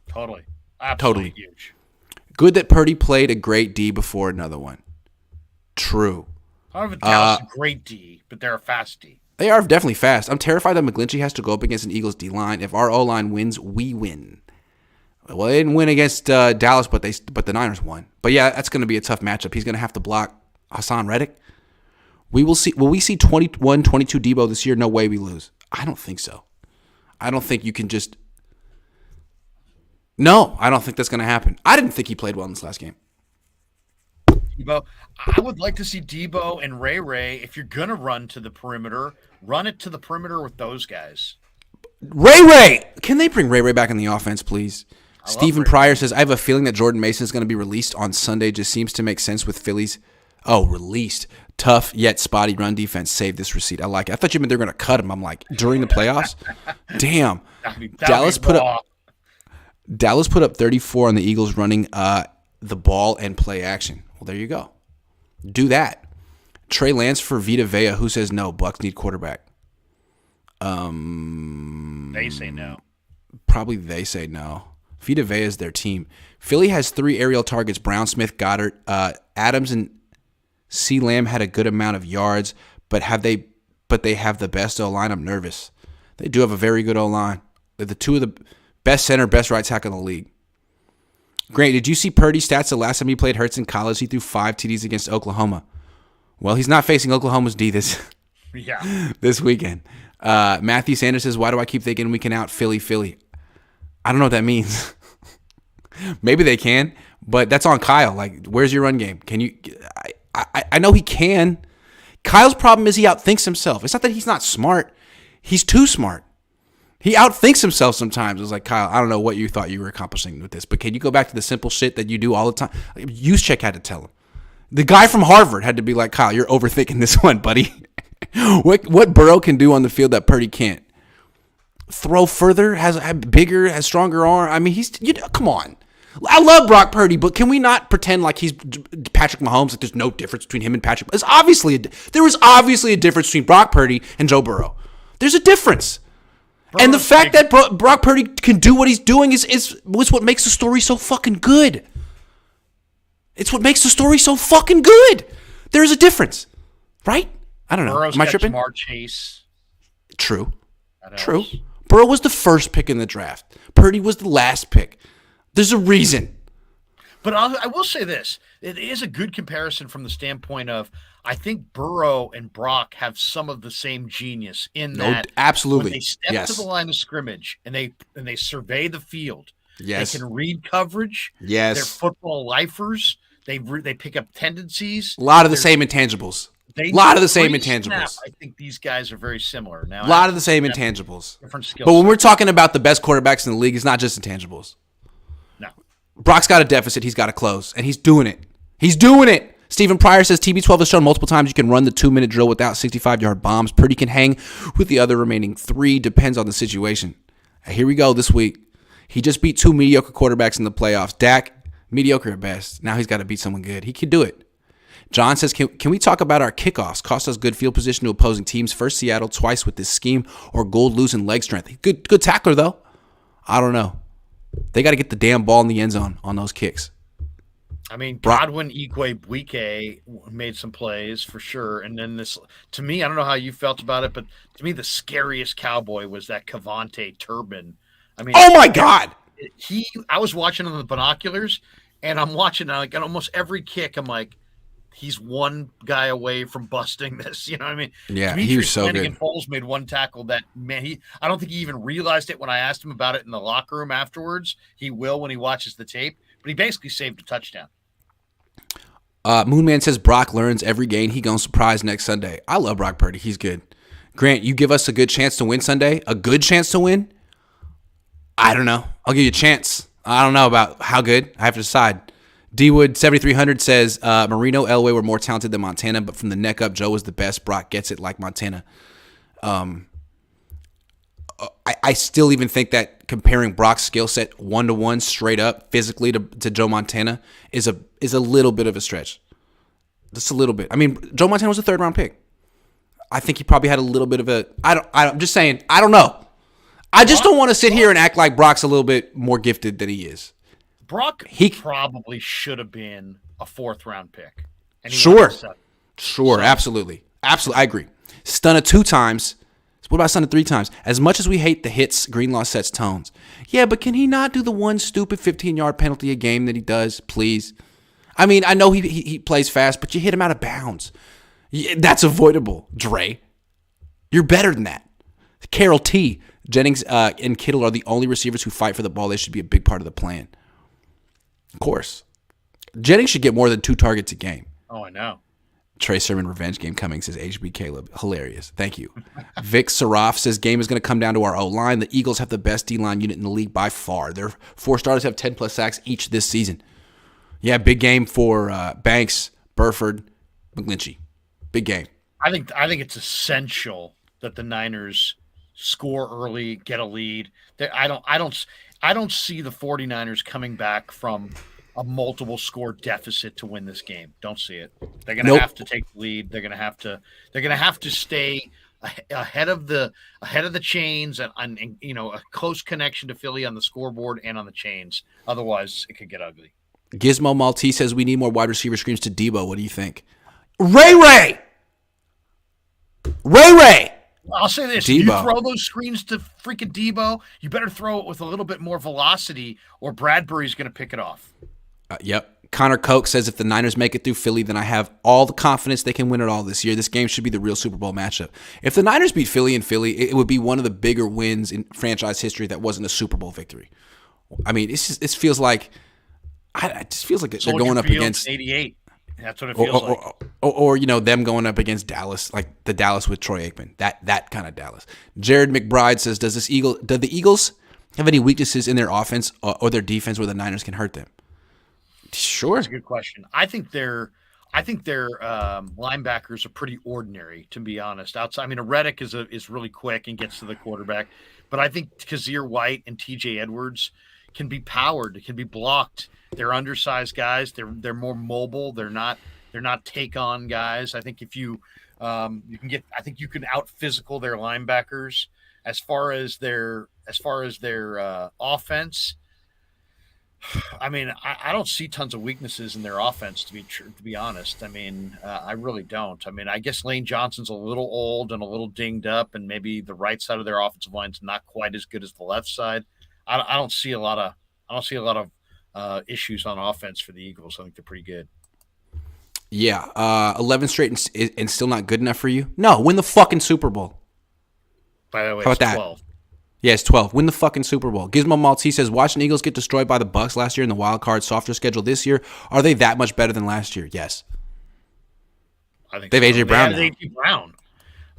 Totally. Absolutely huge. Good that Purdy played a great D before another one. True. I don't know if Dallas is a great D, but they're a fast D. They are definitely fast. I'm terrified that McGlinchey has to go up against an Eagles D-line. If our O-line wins, we win. Well, they didn't win against Dallas, but the Niners won. But yeah, that's going to be a tough matchup. He's going to have to block Hassan Reddick. We will see. Will we see 21-22 Debo this year? No way we lose. I don't think so. I don't think you can just. No, I don't think that's going to happen. I didn't think he played well in this last game. Debo, I would like to see Debo and Ray. If you're going to run to the perimeter, run it to the perimeter with those guys. Ray! Can they bring Ray back in the offense, please? Stephen Pryor says, I have a feeling that Jordan Mason is going to be released on Sunday. Just seems to make sense with Phillies. Oh, released. Tough yet spotty run defense. Save this receipt. I like it. I thought you meant they were going to cut him. I'm like, during the playoffs? Damn. Dallas put up 34 on the Eagles running the ball and play action. Well, there you go. Do that. Trey Lance for Vita Vea. Who says no? Bucks need quarterback. They say no. Probably they say no. Vita Vea is their team. Philly has 3 aerial targets. Brown, Smith, Goddard, Adams, and C. Lamb had a good amount of yards, but they have the best O-line. I'm nervous. They do have a very good O-line. They're the 2 of the best center, best right tackle in the league. Great. Did you see Purdy's stats the last time he played Hurts in college? He threw 5 TDs against Oklahoma. Well, he's not facing Oklahoma's D this weekend. Matthew Sanders says, why do I keep thinking we can out Philly? I don't know what that means. Maybe they can, but that's on Kyle. Like, where's your run game? Can you? I know he can. Kyle's problem is he outthinks himself. It's not that he's not smart. He's too smart. He outthinks himself sometimes. It's like, Kyle, I don't know what you thought you were accomplishing with this, but can you go back to the simple shit that you do all the time? Juszczyk had to tell him. The guy from Harvard had to be like, Kyle, you're overthinking this one, buddy. What Burrow can do on the field that Purdy can't? Throw further, has bigger, has stronger arm. I mean, come on. I love Brock Purdy, but can we not pretend like he's Patrick Mahomes? Like there's no difference between him and Patrick. There was obviously a difference between Brock Purdy and Joe Burrow. There's a difference. And the fact that Brock Purdy can do what he's doing is what makes the story so fucking good. It's what makes the story so fucking good. There's a difference, right? I don't know. Burrow's Am I tripping? Jamar Chase. True. Burrow was the first pick in the draft. Purdy was the last pick. There's a reason. But I will say this. It is a good comparison from the standpoint of I think Burrow and Brock have some of the same genius in that absolutely. When they step to the line of scrimmage and they survey the field. Yes. They can read coverage. Yes. They're football lifers. They pick up tendencies. A lot of the same intangibles. A lot of the same intangibles. I think these guys are very similar. Now, a lot of the same intangibles. Different skills. But when we're talking about the best quarterbacks in the league, it's not just intangibles. No. Brock's got a deficit he's got to close, and he's doing it. He's doing it. Stephen Pryor says TB12 has shown multiple times you can run the 2-minute drill without 65-yard bombs. Purdy can hang with the other remaining 3. Depends on the situation. Here we go this week. He just beat 2 mediocre quarterbacks in the playoffs. Dak, mediocre at best. Now he's got to beat someone good. He can do it. John says, can we talk about our kickoffs? Cost us good field position to opposing teams. First Seattle, twice with this scheme, or Gould losing leg strength. Good tackler, though. I don't know. They got to get the damn ball in the end zone on those kicks. I mean, Godwin, Igwe, made some plays for sure. And then this, to me, I don't know how you felt about it, but to me, the scariest Cowboy was that Cavante Turbin I mean, Oh my God. I was watching on the binoculars, and I'm watching like on almost every kick. I'm like, he's one guy away from busting this. You know what I mean? Yeah, he was Demetrius so Flanagan good. Foles made one tackle that, man, I don't think he even realized it when I asked him about it in the locker room afterwards. He will when he watches the tape, but he basically saved a touchdown. Moonman says Brock learns every game. He gonna surprise next Sunday. I love Brock Purdy. He's good. Grant, you give us a good chance to win Sunday? A good chance to win? I don't know. I'll give you a chance. I don't know about how good. I have to decide. D-Wood 7300 says Marino, Elway were more talented than Montana, but from the neck up, Joe was the best. Brock gets it like Montana. I still even think that comparing Brock's skill set 1-to-1 straight up physically to Joe Montana is a little bit of a stretch. Just a little bit. I mean, Joe Montana was a 3rd-round pick. I think he probably had a little bit of a. I'm just saying. I don't know. I just don't want to sit here and act like Brock's a little bit more gifted than he is. Brock probably should have been a 4th-round pick. Sure, absolutely. I agree. Stunted 2 times. What about Stunted 3 times? As much as we hate the hits, Greenlaw sets tones. Yeah, but can he not do the one stupid 15-yard penalty a game that he does, please? I mean, I know he plays fast, but you hit him out of bounds. That's avoidable, Dre. You're better than that. Carroll T. Jennings and Kittle are the only receivers who fight for the ball. They should be a big part of the plan. Of course. Jennings should get more than 2 targets a game. Oh, I know. Trey Sermon revenge game coming, says HB Caleb. Hilarious. Thank you. Vic Saraf says game is going to come down to our O-line. The Eagles have the best D-line unit in the league by far. Their 4 starters have 10-plus sacks each this season. Yeah, big game for Banks, Burford, McGlinchey. Big game. I think it's essential that the Niners score early, get a lead. I don't see the 49ers coming back from a multiple score deficit to win this game. Don't see it. They're going to have to take the lead. They're going to have to stay ahead of the chains and a close connection to Philly on the scoreboard and on the chains. Otherwise, it could get ugly. Gizmo Maltese says we need more wide receiver screens to Debo. What do you think? Ray! I'll say this. Debo. If you throw those screens to freaking Debo, you better throw it with a little bit more velocity or Bradbury's going to pick it off. Yep. Connor Koch says if the Niners make it through Philly, then I have all the confidence they can win it all this year. This game should be the real Super Bowl matchup. If the Niners beat Philly in Philly, it would be one of the bigger wins in franchise history that wasn't a Super Bowl victory. I mean, this feels like they're going up against 88. That's what it feels like. Or them going up against Dallas, like the Dallas with Troy Aikman. That kind of Dallas. Jared McBride says, do the Eagles have any weaknesses in their offense or their defense where the Niners can hurt them? Sure. That's a good question. I think their linebackers are pretty ordinary, to be honest. Outside, I mean, Reddick is really quick and gets to the quarterback, but I think Kazir White and TJ Edwards can be powered, can be blocked. They're undersized guys. They're more mobile. They're not take on guys. I think if you you can out physical their linebackers. As far as their offense, I mean, I don't see tons of weaknesses in their offense, to be honest. I mean, I really don't. I mean, I guess Lane Johnson's a little old and a little dinged up, and maybe the right side of their offensive line's not quite as good as the left side. I don't see a lot of issues on offense for the Eagles. I think they're pretty good. Yeah, 11 straight and still not good enough for you? No, win the fucking Super Bowl. By the way, how about it's that? 12. Yeah, it's 12. Win the fucking Super Bowl. Gizmo Maltese says, watching Eagles get destroyed by the Bucs last year in the wild card softer schedule this year, are they that much better than last year? Yes. I think they have A.J. Brown now. A.J. Brown.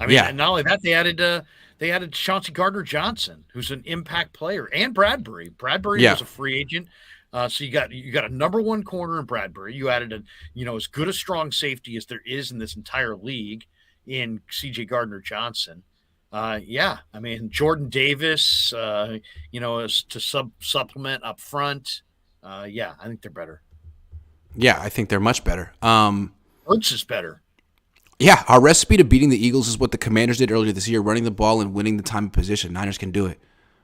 I mean, and not only that, they added Chauncey Gardner-Johnson, who's an impact player, and Bradbury. Bradbury was a free agent. So you got a number one corner in Bradbury. You added as good a strong safety as there is in this entire league in C.J. Gardner-Johnson. I mean, Jordan Davis, is to supplement up front. I think they're better. Yeah, I think they're much better. Ertz is better. Yeah, our recipe to beating the Eagles is what the Commanders did earlier this year, running the ball and winning the time of position. Niners can do it.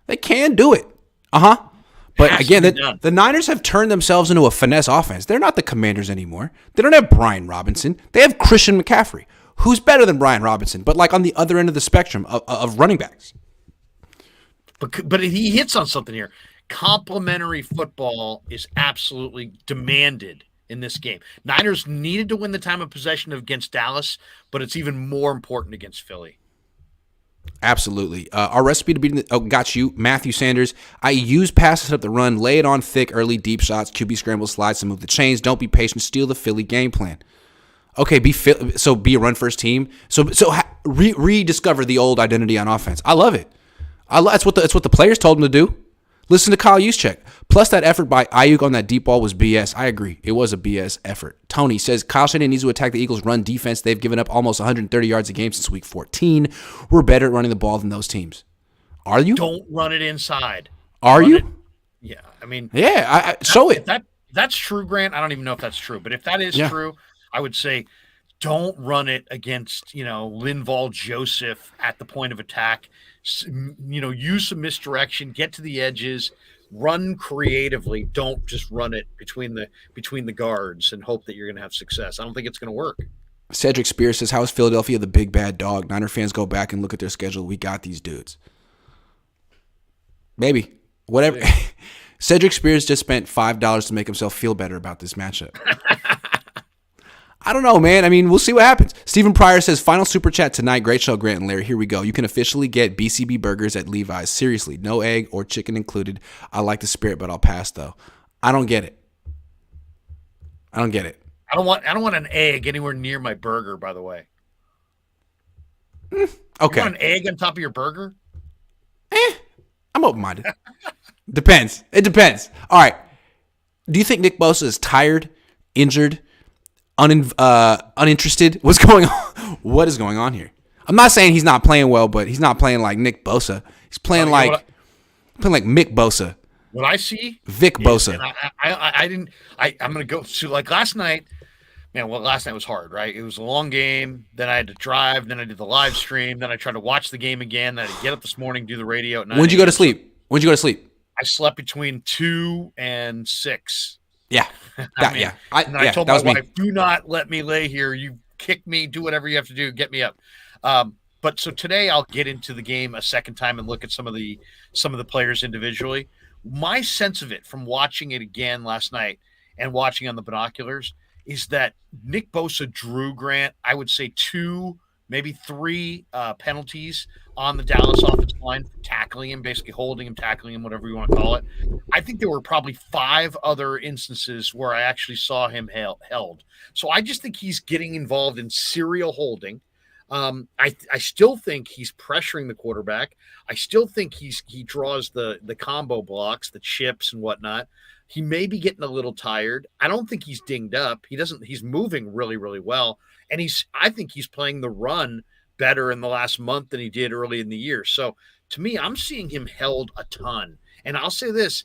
They can do it. But again, the Niners have turned themselves into a finesse offense. They're not the Commanders anymore. They don't have Brian Robinson. They have Christian McCaffrey, who's better than Brian Robinson, but like on the other end of the spectrum of running backs. But he hits on something here. Complementary football is absolutely demanded in this game. Niners needed to win the time of possession against Dallas, but it's even more important against Philly. Absolutely. Our recipe to beat got you, Matthew Sanders. I use passes up the run, lay it on thick, early deep shots, QB scramble slides to move the chains. Don't be patient. Steal the Philly game plan. Okay, be a run first team. So rediscover the old identity on offense. I love it. That's what the players told him to do. Listen to Kyle Juszczyk. Plus, that effort by Ayuk on that deep ball was BS. I agree. It was a BS effort. Tony says, Kyle Shanahan needs to attack the Eagles' run defense. They've given up almost 130 yards a game since week 14. We're better at running the ball than those teams. Are you? Don't run it inside. Are you? Yeah. I mean, yeah, show it. That's true, Grant. I don't even know if that's true. But if that is true, I would say don't run it against, Linval Joseph at the point of attack. Use some misdirection, get to the edges, run creatively. Don't just run it between the guards and hope that you're going to have success. I don't think it's going to work. Cedric Spears says, how is Philadelphia the big bad dog? Niner fans go back and look at their schedule. We got these dudes. Maybe. Whatever. Yeah. Cedric Spears just spent $5 to make himself feel better about this matchup. I don't know, man. I mean, we'll see what happens. Stephen Pryor says, final super chat tonight. Great show, Grant and Larry. Here we go. You can officially get BCB burgers at Levi's. Seriously, no egg or chicken included. I like the spirit, but I'll pass, though. I don't get it. I don't want an egg anywhere near my burger, by the way. Okay. You want an egg on top of your burger? I'm open-minded. Depends. It depends. All right. Do you think Nick Bosa is tired, injured, uninterested? What's going on? What is going on here? I'm not saying he's not playing well, but he's not playing like Nick Bosa. He's playing like Mick Bosa. What I see, Vic Bosa. I'm going to go to like last night. Man, last night was hard, right? It was a long game. Then I had to drive. Then I did the live stream. Then I tried to watch the game again. Then I had to get up this morning, do the radio at 9 When'd you go to sleep? I slept between 2 and 6. Yeah. I told my wife, do not let me lay here. You kick me, do whatever you have to do, get me up. But so today I'll get into the game a second time and look at some of the players individually. My sense of it from watching it again last night and watching on the binoculars is that Nick Bosa drew, Grant, I would say 2, maybe 3 penalties on the Dallas offensive line for tackling him, basically holding him, tackling him, whatever you want to call it. I think there were probably 5 other instances where I actually saw him held. So I just think he's getting involved in serial holding. I still think he's pressuring the quarterback. I still think he draws the combo blocks, the chips and whatnot. He may be getting a little tired. I don't think he's dinged up. He's moving really, really well. And I think he's playing the run better in the last month than he did early in the year. So to me, I'm seeing him held a ton. And I'll say this,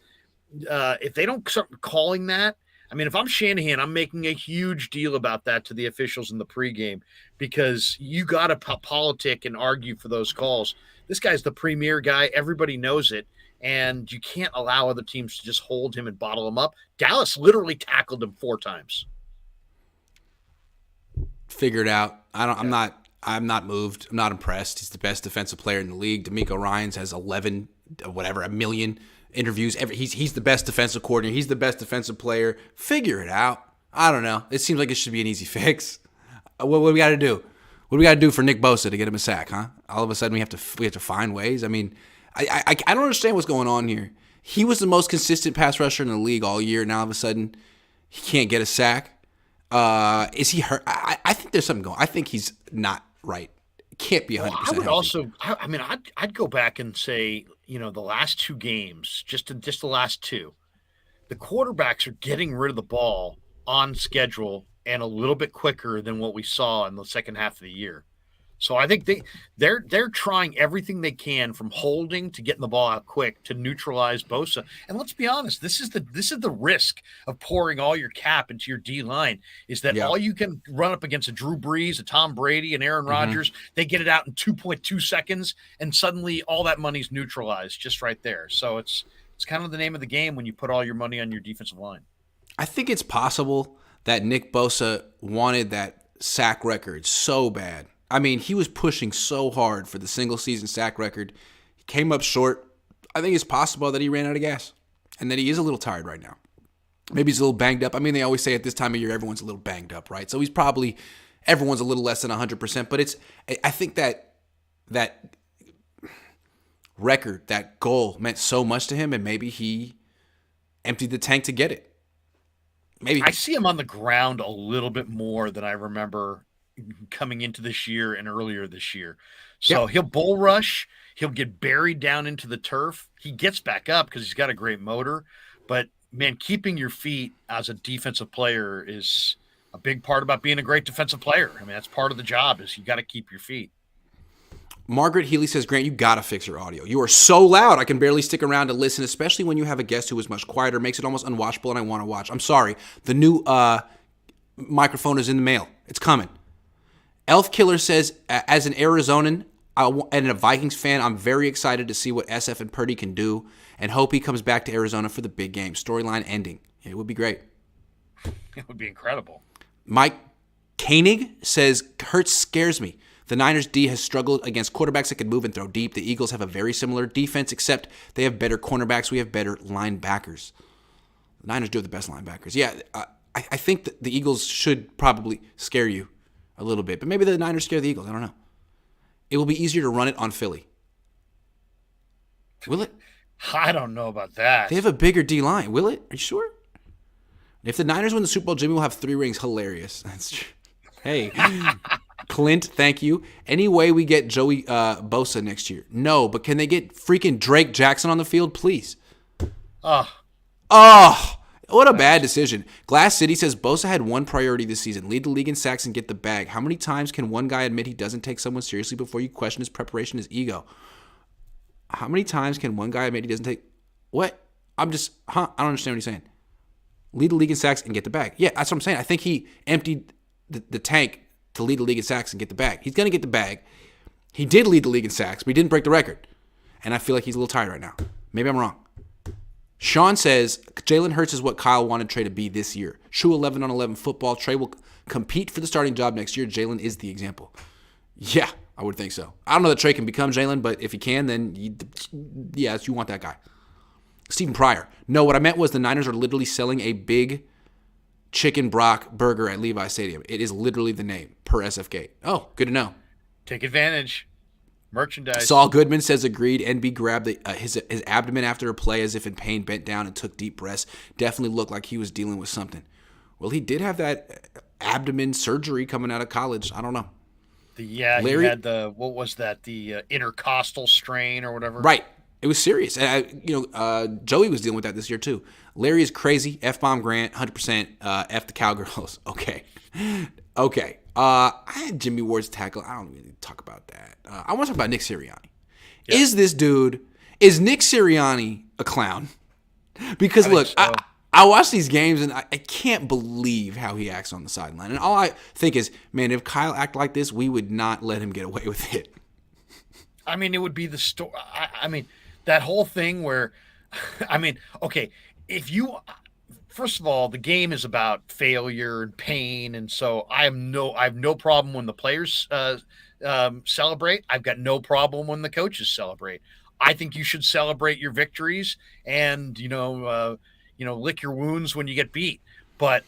if they don't start calling that, I mean, if I'm Shanahan, I'm making a huge deal about that to the officials in the pregame because you got to politic and argue for those calls. This guy's the premier guy. Everybody knows it. And you can't allow other teams to just hold him and bottle him up. Dallas literally tackled him 4 times. Figured out. I'm not moved. I'm not impressed. He's the best defensive player in the league. D'Amico Ryans has 11, a million interviews. He's the best defensive coordinator. He's the best defensive player. Figure it out. I don't know. It seems like it should be an easy fix. What do we got to do? What do we got to do for Nick Bosa to get him a sack, huh? All of a sudden we have to find ways. I mean, I don't understand what's going on here. He was the most consistent pass rusher in the league all year. Now all of a sudden he can't get a sack. Is he hurt? I think there's something going on. I think he's not right. It can't be 100% I would also, I mean, I'd go back and say, the last 2 games, just the last 2, the quarterbacks are getting rid of the ball on schedule and a little bit quicker than what we saw in the second half of the year. So I think they're trying everything they can from holding to getting the ball out quick to neutralize Bosa. And let's be honest, this is the risk of pouring all your cap into your D line is that all you can run up against a Drew Brees, a Tom Brady, and Aaron Rodgers. They get it out in 2.2 seconds, and suddenly all that money's neutralized just right there. So it's kind of the name of the game when you put all your money on your defensive line. I think it's possible that Nick Bosa wanted that sack record so bad. I mean, he was pushing so hard for the single-season sack record. He came up short. I think it's possible that he ran out of gas and that he is a little tired right now. Maybe he's a little banged up. I mean, they always say at this time of year, everyone's a little banged up, right? So everyone's a little less than 100%. But I think that record, that goal meant so much to him, and maybe he emptied the tank to get it. Maybe. I see him on the ground a little bit more than I remember coming into this year and earlier this year. So he'll bull rush. He'll get buried down into the turf. He gets back up because he's got a great motor. But, man, keeping your feet as a defensive player is a big part about being a great defensive player. I mean, that's part of the job is you got to keep your feet. Margaret Healy says, Grant, you got to fix your audio. You are so loud, I can barely stick around to listen, especially when you have a guest who is much quieter. Makes it almost unwatchable, and I want to watch. I'm sorry. The new microphone is in the mail. It's coming. Elf Killer says, as an Arizonan and a Vikings fan, I'm very excited to see what SF and Purdy can do and hope he comes back to Arizona for the big game. Storyline ending. It would be great. It would be incredible. Mike Koenig says, Hurts scares me. The Niners D has struggled against quarterbacks that can move and throw deep. The Eagles have a very similar defense, except they have better cornerbacks. We have better linebackers. The Niners do have the best linebackers. Yeah, I think that the Eagles should probably scare you a little bit, but maybe the Niners scare the Eagles. I don't know. It will be easier to run it on Philly. Will it? I don't know about that. They have a bigger D-line. Will it? Are you sure? If the Niners win the Super Bowl, Jimmy will have 3 rings. Hilarious. That's true. Hey. Clint, thank you. Any way we get Joey Bosa next year? No, but can they get freaking Drake Jackson on the field, please? What a bad decision. Glass City says Bosa had one priority this season, lead the league in sacks and get the bag. How many times can one guy admit he doesn't take someone seriously before you question his preparation, his ego? How many times can one guy admit he doesn't take... What? I don't understand what he's saying. Lead the league in sacks and get the bag. Yeah, that's what I'm saying. I think he emptied the tank to lead the league in sacks and get the bag. He's going to get the bag. He did lead the league in sacks, but he didn't break the record. And I feel like he's a little tired right now. Maybe I'm wrong. Sean says, Jalen Hurts is what Kyle wanted Trey to be this year. True 11-on-11 football. Trey will compete for the starting job next year. Jalen is the example. Yeah, I would think so. I don't know that Trey can become Jalen, but if he can, then yes, you want that guy. Stephen Pryor. No, what I meant was the Niners are literally selling a big chicken Brock burger at Levi Stadium. It is literally the name per SFK. Oh, good to know. Take advantage. Merchandise. Saul Goodman says agreed. NB grabbed his abdomen after a play as if in pain, bent down and took deep breaths. Definitely looked like he was dealing with something. Well, he did have that abdomen surgery coming out of college. I don't know. Larry, he had the intercostal strain or whatever. Right. It was serious. And Joey was dealing with that this year too. Larry is crazy. F-bomb Grant, 100%. F the Cowgirls. Okay. I had Jimmy Ward's tackle. I don't really talk about that. I want to talk about Nick Sirianni. Yeah. Is Nick Sirianni a clown? Because look, so. I watch these games and I can't believe how he acts on the sideline. And all I think is, man, if Kyle acted like this, we would not let him get away with it. I mean, it would be the story. I mean, that whole thing where, okay, first of all, the game is about failure and pain, and so I have no problem when the players celebrate. I've got no problem when the coaches celebrate. I think you should celebrate your victories and lick your wounds when you get beat. But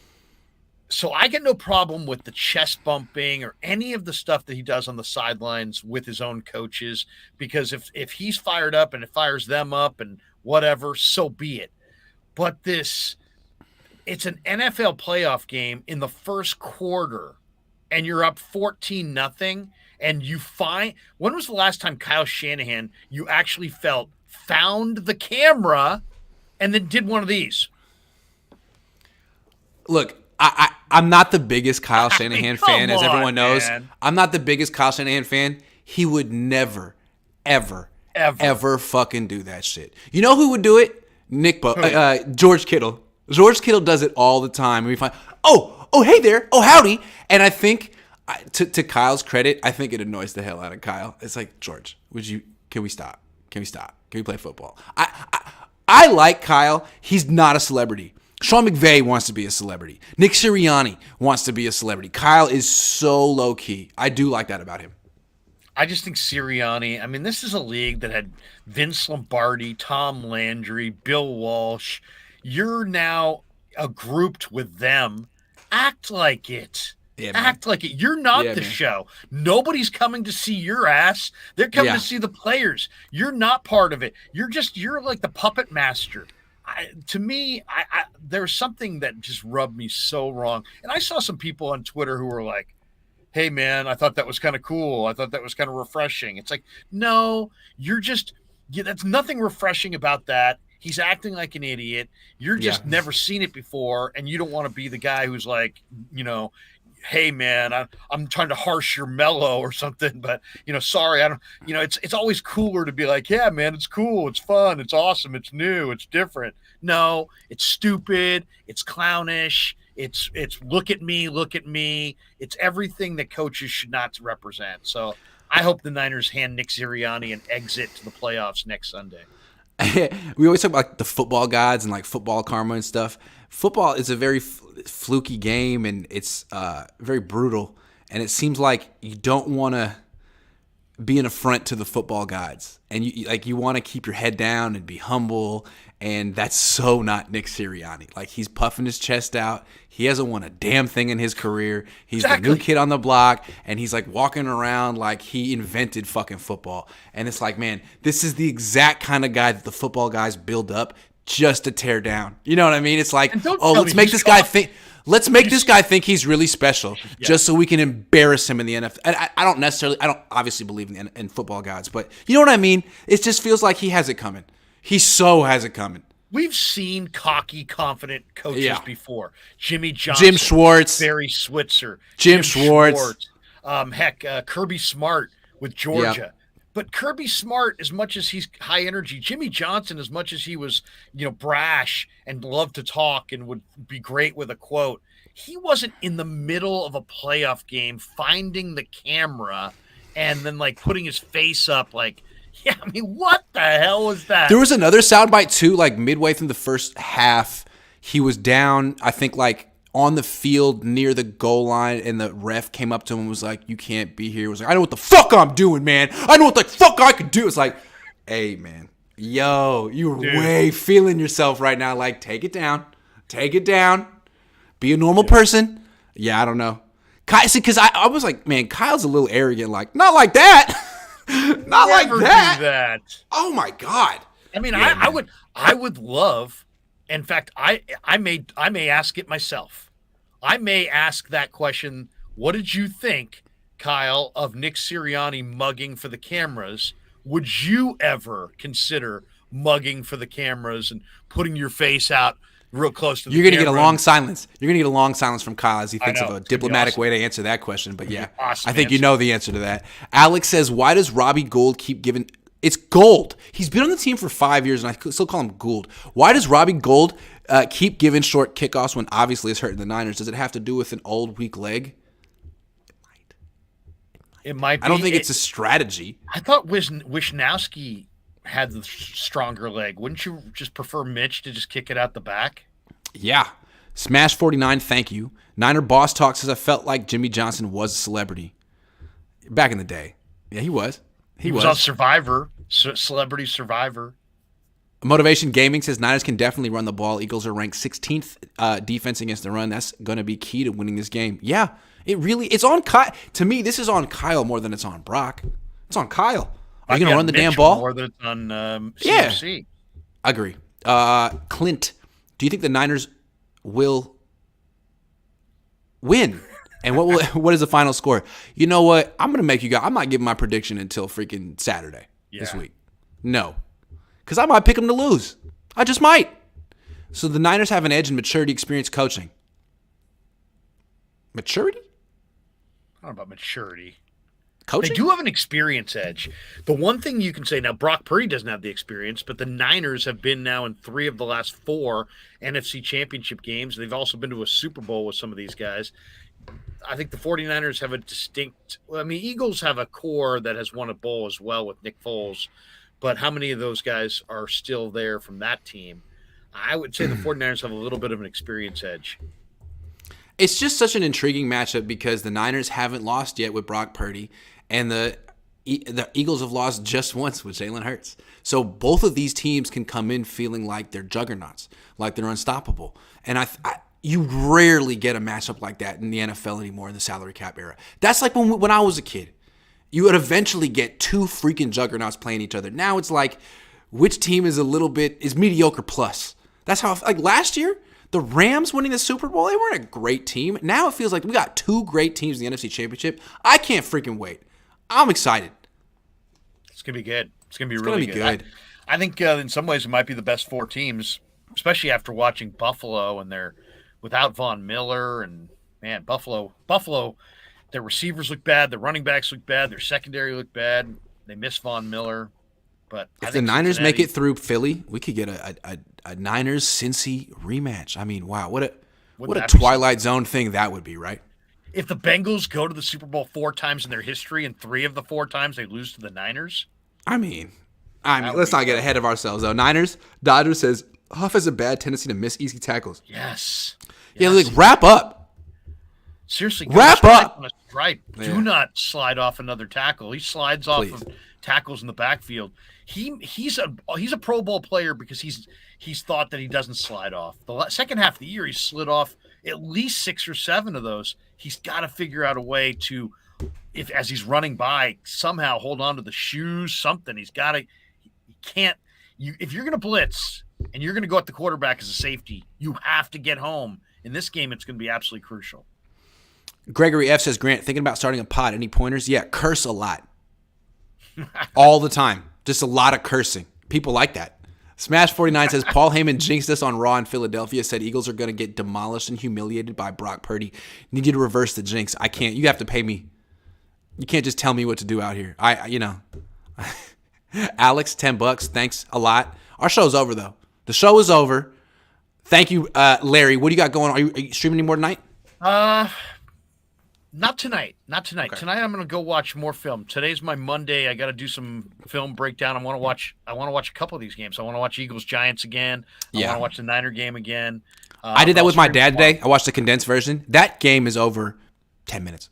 so I get no problem with the chest bumping or any of the stuff that he does on the sidelines with his own coaches, because if he's fired up and it fires them up and whatever, so be it. But it's an NFL playoff game in the first quarter and you're up 14-0 and when was the last time Kyle Shanahan you actually found the camera and then did one of these? Look, I'm not the biggest Kyle Shanahan fan, as everyone knows. Man. I'm not the biggest Kyle Shanahan fan. He would never, ever fucking do that shit. You know who would do it? George Kittle. George Kittle does it all the time. And we find, hey there. Oh, howdy. And I think, to Kyle's credit, I think it annoys the hell out of Kyle. It's like, George, can we stop? Can we play football? I like Kyle. He's not a celebrity. Sean McVay wants to be a celebrity. Nick Sirianni wants to be a celebrity. Kyle is so low-key. I do like that about him. I just think Sirianni, I mean, this is a league that had Vince Lombardi, Tom Landry, Bill Walsh. You're now grouped with them. Act like it. Yeah, man. Act like it. You're not Yeah, the man. show. Nobody's coming to see your ass. They're coming to Yeah. see the players. You're not part of it. You're like the puppet master. To me, there's something that just rubbed me so wrong. And I saw some people on Twitter who were like, hey man, I thought that was kind of cool. I thought that was kind of refreshing. It's like, no, that's nothing refreshing about that. He's acting like an idiot. You're Yeah. just never seen it before, and you don't want to be the guy who's like, hey man, I'm trying to harsh your mellow or something, but sorry, I don't. It's always cooler to be like, yeah man, it's cool, it's fun, it's awesome, it's new, it's different. No, it's stupid, it's clownish. It's look at me. It's everything that coaches should not represent. So I hope the Niners hand Nick Sirianni an exit to the playoffs next Sunday. We always talk about like, the football gods and like football karma and stuff. Football is a very fluky game, and it's very brutal. And it seems like you don't want to be an affront to the football gods, and you want to keep your head down and be humble. And that's so not Nick Sirianni. Like, he's puffing his chest out. He hasn't won a damn thing in his career. He's the new kid on the block, and he's like walking around like he invented fucking football. And it's like, man, this is the exact kind of guy that the football guys build up just to tear down. You know what I mean? It's like, oh, let's make this guy think. Let's make this guy think he's really special, just so we can embarrass him in the NFL. And I don't obviously believe in football gods, but you know what I mean? It just feels like he has it coming. He so has it coming. We've seen cocky, confident coaches before. Jimmy Johnson, Jim Schwartz, Barry Switzer, Jim Schwartz. Kirby Smart with Georgia. But Kirby Smart, as much as he's high energy, Jimmy Johnson, as much as he was, brash and loved to talk and would be great with a quote, he wasn't in the middle of a playoff game finding the camera and then like putting his face up like, yeah, I mean, what the hell was that? There was another soundbite too, like midway through the first half. He was down, I think, like on the field near the goal line, and the ref came up to him and was like, "You can't be here." He was like, "I know what the fuck I'm doing, man. I know what the fuck I could do." It's like, hey, man, yo, you're way feeling yourself right now. Like, take it down. Be a normal person. Yeah, I don't know. Because I was like, man, Kyle's a little arrogant. Like, not like that. Not like that. Do that. Oh my God. I mean, I would love. In fact, I may ask it myself. I may ask that question. What did you think, Kyle, of Nick Sirianni mugging for the cameras? Would you ever consider mugging for the cameras and putting your face out real close to the camera? You're going to get a long silence. You're going to get a long silence from Kyle as he thinks of a diplomatic awesome. way to answer that question. But yeah, Awesome I think answer. you know the answer to that. Alex says, why does Robbie Gould keep giving – it's Gould. He's been on the team for 5 years, and I still call him Gould. Why does Robbie Gould keep giving short kickoffs when obviously it's hurting the Niners? Does it have to do with an old, weak leg? It might be. I don't think it's a strategy. I thought Wisnowski had the stronger leg. Wouldn't you just prefer Mitch to just kick it out the back? Yeah. Smash 49, thank you. Niner Boss Talk says, I felt like Jimmy Johnson was a celebrity. Back in the day. Yeah, he was. He was on Survivor, Celebrity Survivor. Motivation Gaming says Niners can definitely run the ball. Eagles are ranked 16th defense against the run. That's going to be key to winning this game. Yeah, it's on Kyle. To me, this is on Kyle more than it's on Brock. It's on Kyle. Are you going to run the damn ball? More than it's on CFC. Yeah. Agree. Clint, do you think the Niners will win? And what is the final score? You know what? I'm going to make you guys. I'm not giving my prediction until freaking Saturday this week. No. Because I might pick them to lose. I just might. So the Niners have an edge in maturity, experience, coaching. Maturity? I don't know about maturity. Coaching? They do have an experience edge. The one thing you can say now, Brock Purdy doesn't have the experience, but the Niners have been now in 3 of the last 4 NFC championship games. They've also been to a Super Bowl with some of these guys. I think the 49ers have a distinct – I mean, Eagles have a core that has won a bowl as well with Nick Foles, but how many of those guys are still there from that team? I would say the 49ers have a little bit of an experience edge. It's just such an intriguing matchup because the Niners haven't lost yet with Brock Purdy, and the The Eagles have lost just once with Jalen Hurts. So both of these teams can come in feeling like they're juggernauts, like they're unstoppable. And you rarely get a matchup like that in the NFL anymore in the salary cap era. That's like when I was a kid. You would eventually get two freaking juggernauts playing each other. Now it's like which team is mediocre plus. That's how, like last year, the Rams winning the Super Bowl, they weren't a great team. Now it feels like we got two great teams in the NFC Championship. I can't freaking wait. I'm excited. It's going to be good. It's going to be really good. I think in some ways it might be the best four teams, especially after watching Buffalo and they're without Von Miller. And, man, Buffalo, their receivers look bad. Their running backs look bad. Their secondary look bad. They miss Von Miller. But if the Niners make it through Philly, we could get a Niners-Cincy rematch. I mean, wow, what a Twilight Zone thing that would be, right? If the Bengals go to the Super Bowl 4 times in their history and 3 of the 4 times they lose to the Niners. I mean, let's not get ahead of ourselves, though. Dodgers says, Huff has a bad tendency to miss easy tackles. Yes. Yeah, like, wrap up. Seriously, wrap up. On a stripe. Yeah. Do not slide off another tackle. He slides off of tackles in the backfield. He's a Pro Bowl player because he's thought that he doesn't slide off. The second half of the year, he slid off at least 6 or 7 of those. He's got to figure out a way to, as he's running by, somehow hold on to the shoes, something. He's got to. If you're going to blitz and you're going to go at the quarterback as a safety, you have to get home. In this game, it's going to be absolutely crucial. Gregory F. says, Grant, thinking about starting a pod. Any pointers? Yeah, curse a lot. All the time. Just a lot of cursing. People like that. Smash 49 says, Paul Heyman jinxed us on Raw in Philadelphia, said Eagles are going to get demolished and humiliated by Brock Purdy. Need you to reverse the jinx. I can't. You have to pay me. You can't just tell me what to do out here. Alex, $10. Thanks a lot. Our show's over, though. The show is over. Thank you, Larry. What do you got going on? Are you streaming any more tonight? Not tonight. Okay. Tonight I'm going to go watch more film. Today's my Monday. I got to do some film breakdown. I want to watch a couple of these games. I want to watch Eagles Giants again. I want to watch the Niner game again. I did that with my dad today. I watched the condensed version. That game is over 10 minutes.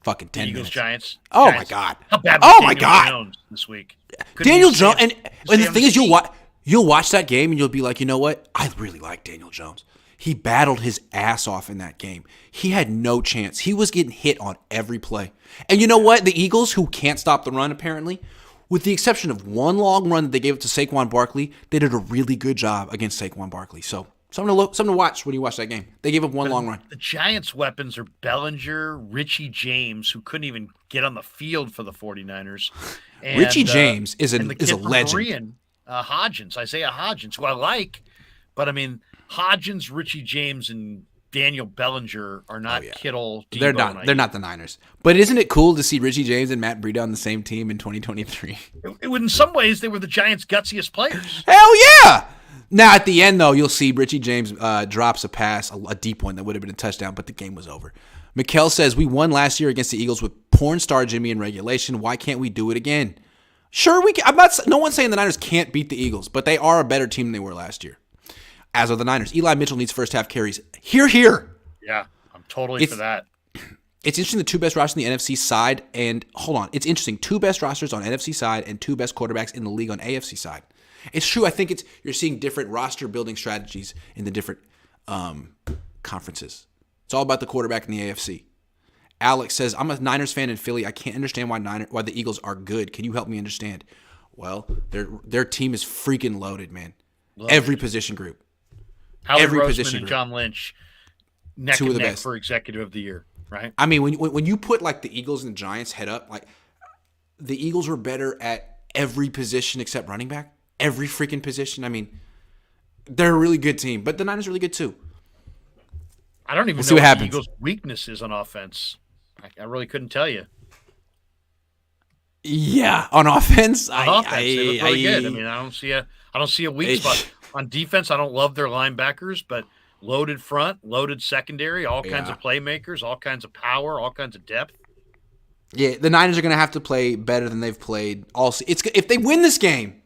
Fucking 10 minutes. Eagles Giants. Oh my god. How bad was Daniel Jones this week? Daniel Jones and the thing is you'll watch that game and you'll be like, "You know what? I really like Daniel Jones." He battled his ass off in that game. He had no chance. He was getting hit on every play. And you know what? The Eagles, who can't stop the run apparently, with the exception of one long run that they gave it to Saquon Barkley, they did a really good job against Saquon Barkley. So something to watch when you watch that game. They gave up one long run. The Giants' weapons are Bellinger, Richie James, who couldn't even get on the field for the 49ers. And, Richie James is a legend. Korean, Isaiah Hodgins, who I like, but I mean, Hodgins, Richie James, and Daniel Bellinger are not Kittle. Debo, they're not the Niners. But isn't it cool to see Richie James and Matt Breida on the same team in 2023? In some ways, they were the Giants' gutsiest players. Hell yeah! Now, at the end, though, you'll see Richie James drops a pass, a deep one that would have been a touchdown, but the game was over. Mikkel says, we won last year against the Eagles with porn star Jimmy in regulation. Why can't we do it again? Sure, we can. No one's saying the Niners can't beat the Eagles, but they are a better team than they were last year. As are the Niners. Eli Mitchell needs first half carries. Here. Yeah, I'm totally for that. It's interesting, the two best rosters on the NFC side, and hold on, it's interesting, two best rosters on NFC side and two best quarterbacks in the league on AFC side. It's true. I think you're seeing different roster building strategies in the different conferences. It's all about the quarterback in the AFC. Alex says, I'm a Niners fan in Philly. I can't understand why the Eagles are good. Can you help me understand? Well, their team is freaking loaded, man. Every position group. Howard Roseman and John Lynch, neck and neck for executive of the year, right? I mean, when you put like the Eagles and the Giants head up, like the Eagles were better at every position except running back. Every freaking position. I mean, they're a really good team, but the Niners are really good too. I don't even know what the Eagles' weakness is on offense. I really couldn't tell you. Yeah, on offense, they look really good. I mean, I don't see a weak spot. On defense, I don't love their linebackers, but loaded front, loaded secondary, all kinds of playmakers, all kinds of power, all kinds of depth. Yeah, the Niners are going to have to play better than they've played all season. If they win this game,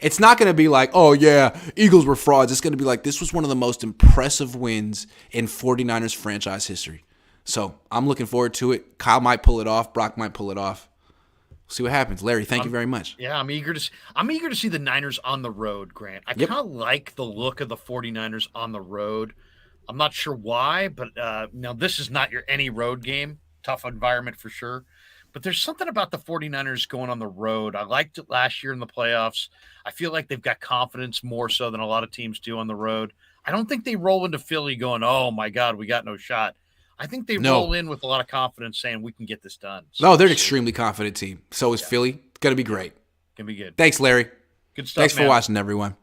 it's not going to be like, oh, yeah, Eagles were frauds. It's going to be like, this was one of the most impressive wins in 49ers franchise history. So I'm looking forward to it. Kyle might pull it off. Brock might pull it off. See what happens. Larry, thank you I'm very much. yeah, I'm eager to see the Niners on the road, Grant. I Yep. kind of like the look of the 49ers on the road. I'm not sure why, but no, this is not your any road game. Tough environment for sure. But there's something about the 49ers going on the road. I liked it last year in the playoffs. I feel like they've got confidence more so than a lot of teams do on the road. I don't think they roll into Philly going, "Oh my God, we got no shot." I think they roll No. in with a lot of confidence saying we can get this done. So No, we'll they're an see. extremely confident team. So is Philly. It's going to be great. Can be good. Thanks, Larry. Good stuff, Thanks for man. watching, everyone.